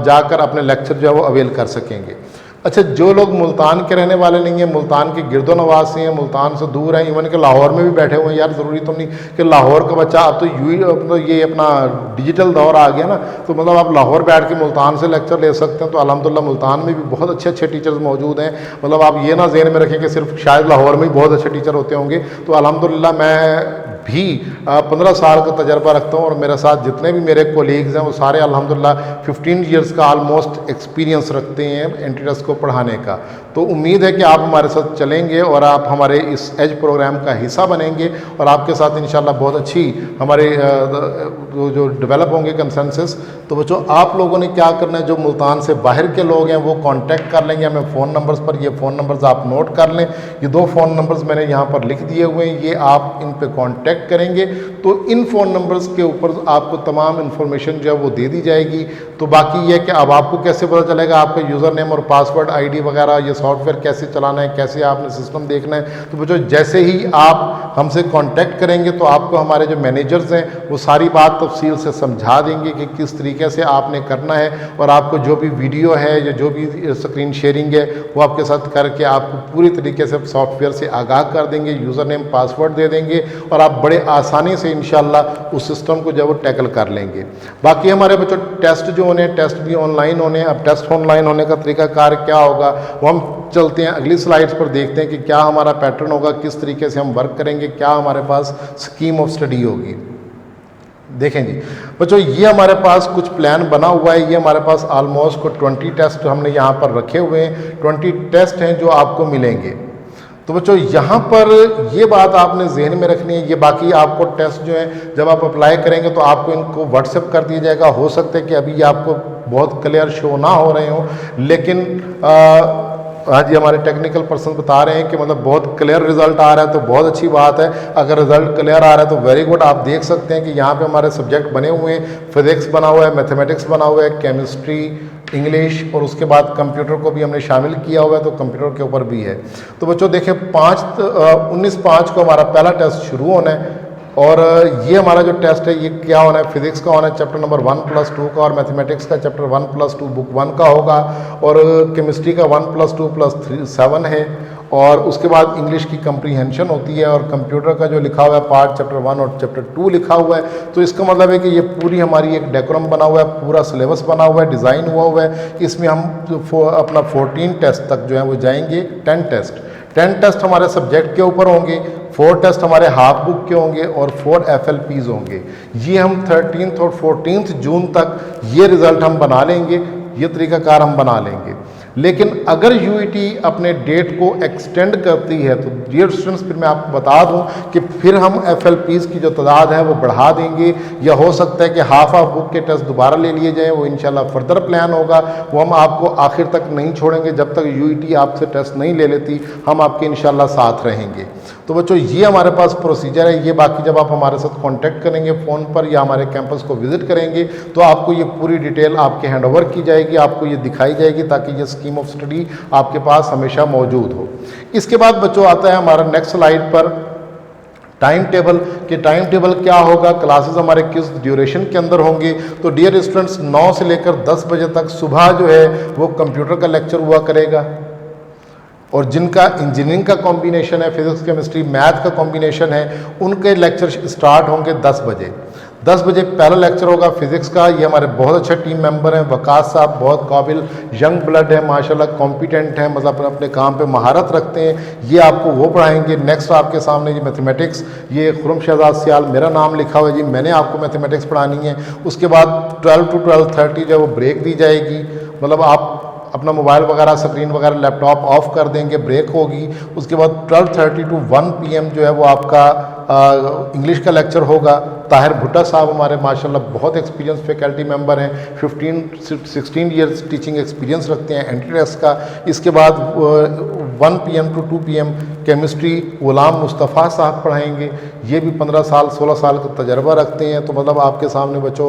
जाकर अपने लेक्चर जो है वो अवेल कर सकेंगे। अच्छा, जो लोग मुल्तान के रहने वाले नहीं हैं, मुल्तान के गिरदो नवासी हैं, मुल्तान से दूर हैं, इवन के लाहौर में भी बैठे हुए हैं, यार ज़रूरी तो नहीं कि लाहौर का बच्चा, अब तो ये अपना डिजिटल दौर आ गया ना, तो मतलब आप लाहौर बैठ के मुल्तान से लेक्चर ले सकते हैं। तो अल्हम्दुलिल्लाह मुल्तान में भी बहुत अच्छे अच्छे टीचर्स मौजूद हैं। मतलब आप ये ना ज़हन में रखें कि सिर्फ शायद लाहौर में ही बहुत अच्छे टीचर होते होंगे। तो अल्हम्दुलिल्लाह मैं भी 15 साल का तजर्बा रखता हूँ और मेरे साथ जितने भी मेरे कोलीग्स हैं वो सारे अल्हम्दुलिल्लाह 15 ईयर्स का ऑलमोस्ट एक्सपीरियंस रखते हैं एंट्रेंस को पढ़ाने का। तो उम्मीद है कि आप हमारे साथ चलेंगे और आप हमारे इस एज प्रोग्राम का हिस्सा बनेंगे और आपके साथ इंशाल्लाह बहुत अच्छी हमारे जो डेवलप होंगे कंसेंसस। तो बच्चों आप लोगों ने क्या करना है, जो मुल्तान से बाहर के लोग हैं वो कांटेक्ट कर लेंगे हमें फ़ोन नंबर्स पर। ये फ़ोन नंबर्स आप नोट कर लें, ये 2 फ़ोन नंबर्स मैंने यहाँ पर लिख दिए हुए हैं, ये आप इन पे कांटेक्ट करेंगे तो इन फ़ोन नंबर्स के ऊपर आपको तमाम इन्फॉर्मेशन जो है वो दे दी जाएगी। तो बाकी ये कि अब आपको कैसे पता चलेगा आपका यूज़र नेम और पासवर्ड आईडी वगैरह, ये सॉफ्टवेयर कैसे चलाना है, कैसे आपने सिस्टम देखना है। तो बच्चों जैसे ही आप हमसे कांटेक्ट करेंगे तो आपको हमारे जो मैनेजर्स हैं वो सारी बात तफसील से समझा देंगे कि किस तरीके से आपने करना है और आपको जो भी वीडियो है या जो भी स्क्रीन शेयरिंग है वो आपके साथ करके आपको पूरी तरीके से सॉफ्टवेयर से आगाह कर देंगे, यूज़र नेम पासवर्ड दे देंगे और आप बड़े आसानी से इंशाल्लाह उस सिस्टम को जो है वो टैकल कर लेंगे। बाकी हमारे बच्चों टेस्ट जो होने, टेस्ट भी ऑनलाइन होने। अब टेस्ट ऑनलाइन होने का तरीकाकार क्या होगा वो हम चलते हैं अगली स्लाइड्स पर, देखते हैं कि क्या हमारा पैटर्न होगा, किस तरीके से हम वर्क करेंगे, क्या हमारे पास स्कीम ऑफ स्टडी होगी। देखें जी बच्चों, ये हमारे पास कुछ प्लान बना हुआ है। ये हमारे पास ऑलमोस्ट को 20 टेस्ट हमने यहाँ पर रखे हुए हैं। 20 टेस्ट हैं जो आपको मिलेंगे। तो बच्चों यहाँ पर ये बात आपने जहन में रखनी है, ये बाकी आपको टेस्ट जो है जब आप अप्लाई करेंगे तो आपको इनको व्हाट्सएप कर दिया जाएगा। हो सकता है कि अभी आपको बहुत क्लियर शो ना हो रहे हो, लेकिन हाँ जी हमारे टेक्निकल पर्सन बता रहे हैं कि मतलब बहुत क्लियर रिजल्ट आ रहा है, तो बहुत अच्छी बात है। अगर रिजल्ट क्लियर आ रहा है तो वेरी गुड। आप देख सकते हैं कि यहाँ पे हमारे सब्जेक्ट बने हुए हैं, फिजिक्स बना हुआ है, मैथमेटिक्स बना हुआ है, केमिस्ट्री, इंग्लिश और उसके बाद कंप्यूटर को भी हमने शामिल किया हुआ है, तो कंप्यूटर के ऊपर भी है। तो बच्चों देखें 19/5 को हमारा पहला टेस्ट शुरू होना है और ये हमारा जो टेस्ट है ये क्या होना है, फिजिक्स का होना है चैप्टर नंबर 1+2 का और मैथमेटिक्स का चैप्टर 1+2 बुक 1 का होगा और केमिस्ट्री का 1+2+3 7 है और उसके बाद इंग्लिश की कंप्रीहेंशन होती है और कंप्यूटर का जो लिखा हुआ है पार्ट चैप्टर 1 और चैप्टर 2 लिखा हुआ है। तो इसका मतलब है कि ये पूरी हमारी एक डेकोरम बना हुआ है, पूरा सिलेबस बना हुआ है, डिज़ाइन हुआ है। इसमें हम अपना 14 टेस्ट तक जो है वो जाएंगे। 10 टेस्ट हमारे सब्जेक्ट के ऊपर होंगे, 4 टेस्ट हमारे हाफ बुक के होंगे और 4 FLPs होंगे। ये हम 13 और 14 जून तक ये रिज़ल्ट हम बना लेंगे, ये तरीकाकार हम बना लेंगे। लेकिन अगर UET अपने डेट को एक्सटेंड करती है तो डियर स्टूडेंट्स फिर मैं आपको बता दूं कि फिर हम FLPs की जो तादाद है वो बढ़ा देंगे, या हो सकता है कि हाफ बुक के टेस्ट दोबारा ले लिए जाएं। वो इंशाल्लाह फर्दर प्लान होगा, वो हम आपको आखिर तक नहीं छोड़ेंगे जब तक UET आपसे टेस्ट नहीं ले लेती, हम आपके इंशाल्लाह साथ रहेंगे। तो बच्चों ये हमारे पास प्रोसीजर है। ये बाकी जब आप हमारे साथ कांटेक्ट करेंगे फ़ोन पर या हमारे कैंपस को विज़िट करेंगे तो आपको ये पूरी डिटेल आपके हैंड ओवर की जाएगी, आपको ये दिखाई जाएगी ताकि ये स्कीम ऑफ स्टडी आपके पास हमेशा मौजूद हो। इसके बाद बच्चों आता है हमारा नेक्स्ट स्लाइड पर टाइम टेबल, कि टाइम टेबल क्या होगा, क्लासेस हमारे किस ड्यूरेशन के अंदर होंगे। तो डियर स्टूडेंट्स 9 से लेकर 10 बजे तक सुबह जो है वो कंप्यूटर का लेक्चर हुआ करेगा और जिनका इंजीनियरिंग का कॉम्बिनेशन है, फिजिक्स केमिस्ट्री मैथ का कॉम्बिनेशन है, उनके लेक्चर स्टार्ट होंगे 10 बजे। 10 बजे पहला लेक्चर होगा फिज़िक्स का। ये हमारे बहुत अच्छे टीम मेंबर हैं, वकास साहब बहुत काबिल यंग ब्लड है माशाल्लाह, कॉम्पिटेंट हैं, मतलब अपने काम पे महारत रखते हैं, ये आपको वो पढ़ाएंगे। नेक्स्ट आपके सामने ये मैथमेटिक्स, ये खुरम शहजाद सियाल मेरा नाम लिखा हुआ है जी, मैंने आपको मैथमेटिक्स पढ़ानी है। उसके बाद 12 to 12:30 जो वो ब्रेक दी जाएगी, मतलब आप अपना मोबाइल वगैरह स्क्रीन वगैरह लैपटॉप ऑफ कर देंगे, ब्रेक होगी। उसके बाद 12:30 to 1 PM जो है वो आपका इंग्लिश का लेक्चर होगा। ताहिर भुट्टा साहब हमारे माशाल्लाह बहुत एक्सपीरियंस फैकल्टी मेंबर हैं, 15-16 ईयर्स टीचिंग एक्सपीरियंस रखते हैं एंट्रेंस का। इसके बाद 1 PM to 2 PM केमिस्ट्री गुलाम मुस्तफ़ा साहब पढ़ाएंगे, ये भी 15 साल 16 साल का तजर्बा रखते हैं। तो मतलब आपके सामने बच्चों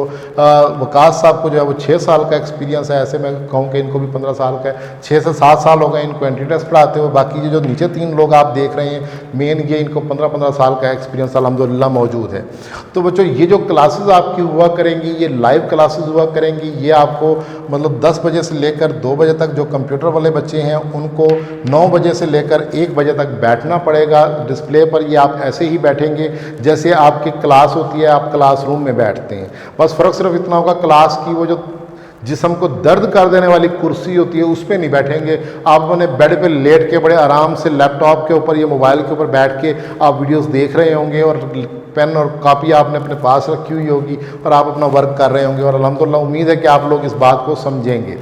वकास साहब को जो है वो 6 साल का एक्सपीरियंस है, ऐसे मैं कहूँ कि इनको भी 15 साल का है, 6 से 7 साल हो गए इनको एंट्रेंस पढ़ाते हुए। बाकी ये जो नीचे 3 लोग आप देख रहे हैं मेन, ये इनको 15-15 साल का एक्सपीरियंस अल्हम्दुलिल्लाह मौजूद है। तो बच्चों ये जो क्लासेस आपकी हुआ करेंगी, ये लाइव क्लासेस हुआ करेंगी, ये आपको मतलब 10 बजे से लेकर 2 बजे तक जो कंप्यूटर वाले बच्चे हैं उनको 9 बजे से लेकर 1 बजे तक बैठना पड़ेगा डिस्प्ले पर। ये आप ऐसे ही बैठेंगे जैसे आपकी क्लास होती है, आप क्लासरूम में बैठते हैं। बस फ़र्क सिर्फ इतना होगा, क्लास की वो जो जिस्म को दर्द कर देने वाली कुर्सी होती है उस पर नहीं बैठेंगे। आप अपने बेड पे लेट के बड़े आराम से लैपटॉप के ऊपर या मोबाइल के ऊपर बैठ के आप वीडियोस देख रहे होंगे और पेन और कॉपी आपने अपने पास रखी हुई होगी और आप अपना वर्क कर रहे होंगे, और अल्हम्दुलिल्लाह उम्मीद है कि आप लोग इस बात को समझेंगे।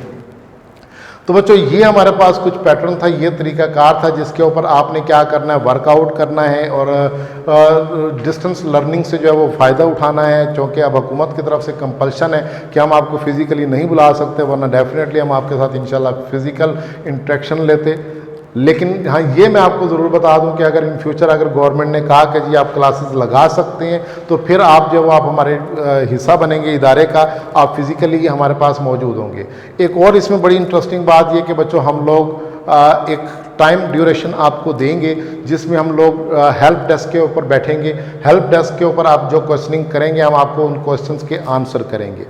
तो बच्चों ये हमारे पास कुछ पैटर्न था, ये तरीक़ाकार था जिसके ऊपर आपने क्या करना है, वर्कआउट करना है और डिस्टेंस लर्निंग से जो है वो फ़ायदा उठाना है। क्योंकि अब हुकूमत की तरफ से कंपल्शन है कि हम आपको फ़िज़िकली नहीं बुला सकते, वरना डेफिनेटली हम आपके साथ इंशाल्लाह फ़िज़िकल इंटरेक्शन लेते। लेकिन हाँ ये मैं आपको ज़रूर बता दूं कि अगर इन फ्यूचर अगर गवर्नमेंट ने कहा कि जी आप क्लासेस लगा सकते हैं, तो फिर आप जब आप हमारे हिस्सा बनेंगे इदारे का, आप फिज़िकली हमारे पास मौजूद होंगे। एक और इसमें बड़ी इंटरेस्टिंग बात ये कि बच्चों हम लोग एक टाइम ड्यूरेशन आपको देंगे जिसमें हम लोग हेल्प डेस्क के ऊपर बैठेंगे। हेल्प डेस्क के ऊपर आप जो क्वेश्चनिंग करेंगे हम आपको उन क्वेश्चंस के आंसर करेंगे।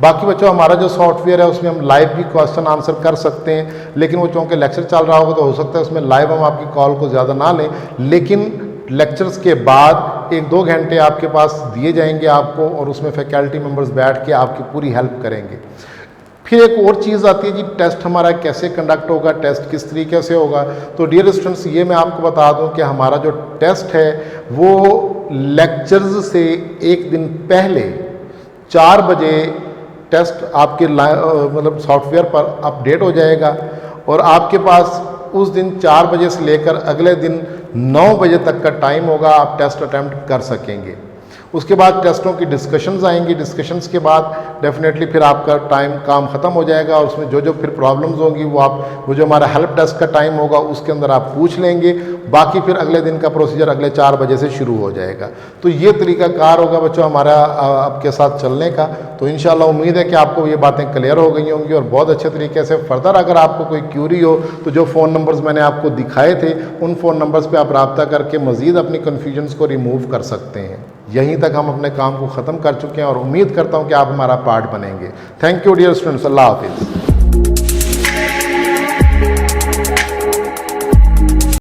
बाकी बच्चों हमारा जो सॉफ्टवेयर है उसमें हम लाइव भी क्वेश्चन आंसर कर सकते हैं, लेकिन वो चूँकि लेक्चर चल रहा होगा तो हो सकता है उसमें लाइव हम आपकी कॉल को ज़्यादा ना लें, लेकिन लेक्चर्स के बाद 1-2 घंटे आपके पास दिए जाएंगे आपको, और उसमें फैकल्टी मेंबर्स बैठ के आपकी पूरी हेल्प करेंगे। फिर एक और चीज़ आती है जी, टेस्ट हमारा कैसे कंडक्ट होगा, टेस्ट किस तरीके से होगा। तो डियर स्टूडेंट्स ये मैं आपको बता दूं कि हमारा जो टेस्ट है वो लेक्चर्स से एक दिन पहले 4 बजे टेस्ट आपके मतलब सॉफ्टवेयर पर अपडेट हो जाएगा, और आपके पास उस दिन 4 बजे से लेकर अगले दिन 9 बजे तक का टाइम होगा, आप टेस्ट अटैम्प्ट कर सकेंगे। उसके बाद टेस्टों की डिस्कशंस आएंगी, डिस्कशंस के बाद डेफिनेटली फिर आपका काम ख़त्म हो जाएगा, और उसमें जो जो फिर प्रॉब्लम्स होंगी वो जो हमारा हेल्प डेस्क का टाइम होगा उसके अंदर आप पूछ लेंगे। बाकी फिर अगले दिन का प्रोसीजर अगले 4 बजे से शुरू हो जाएगा। तो ये तरीक़ाकार होगा बच्चों हमारा आपके साथ चलने का। तो इंशाल्लाह उम्मीद है कि आपको ये बातें क्लियर हो गई होंगी और बहुत अच्छे तरीके से फर्दर अगर आपको कोई क्यूरी हो तो जो फ़ोन नंबर्स मैंने आपको दिखाए थे उन फ़ोन नंबर्स पर आप रब्ता करके मज़ीद अपनी कन्फ्यूजन्स को रिमूव कर सकते हैं। यहीं तक हम अपने काम को ख़त्म कर चुके हैं और उम्मीद करता हूँ कि आप हमारा पार्ट बनेंगे। थैंक यू डियर स्टूडेंट्स, अल्लाह हाफिज़।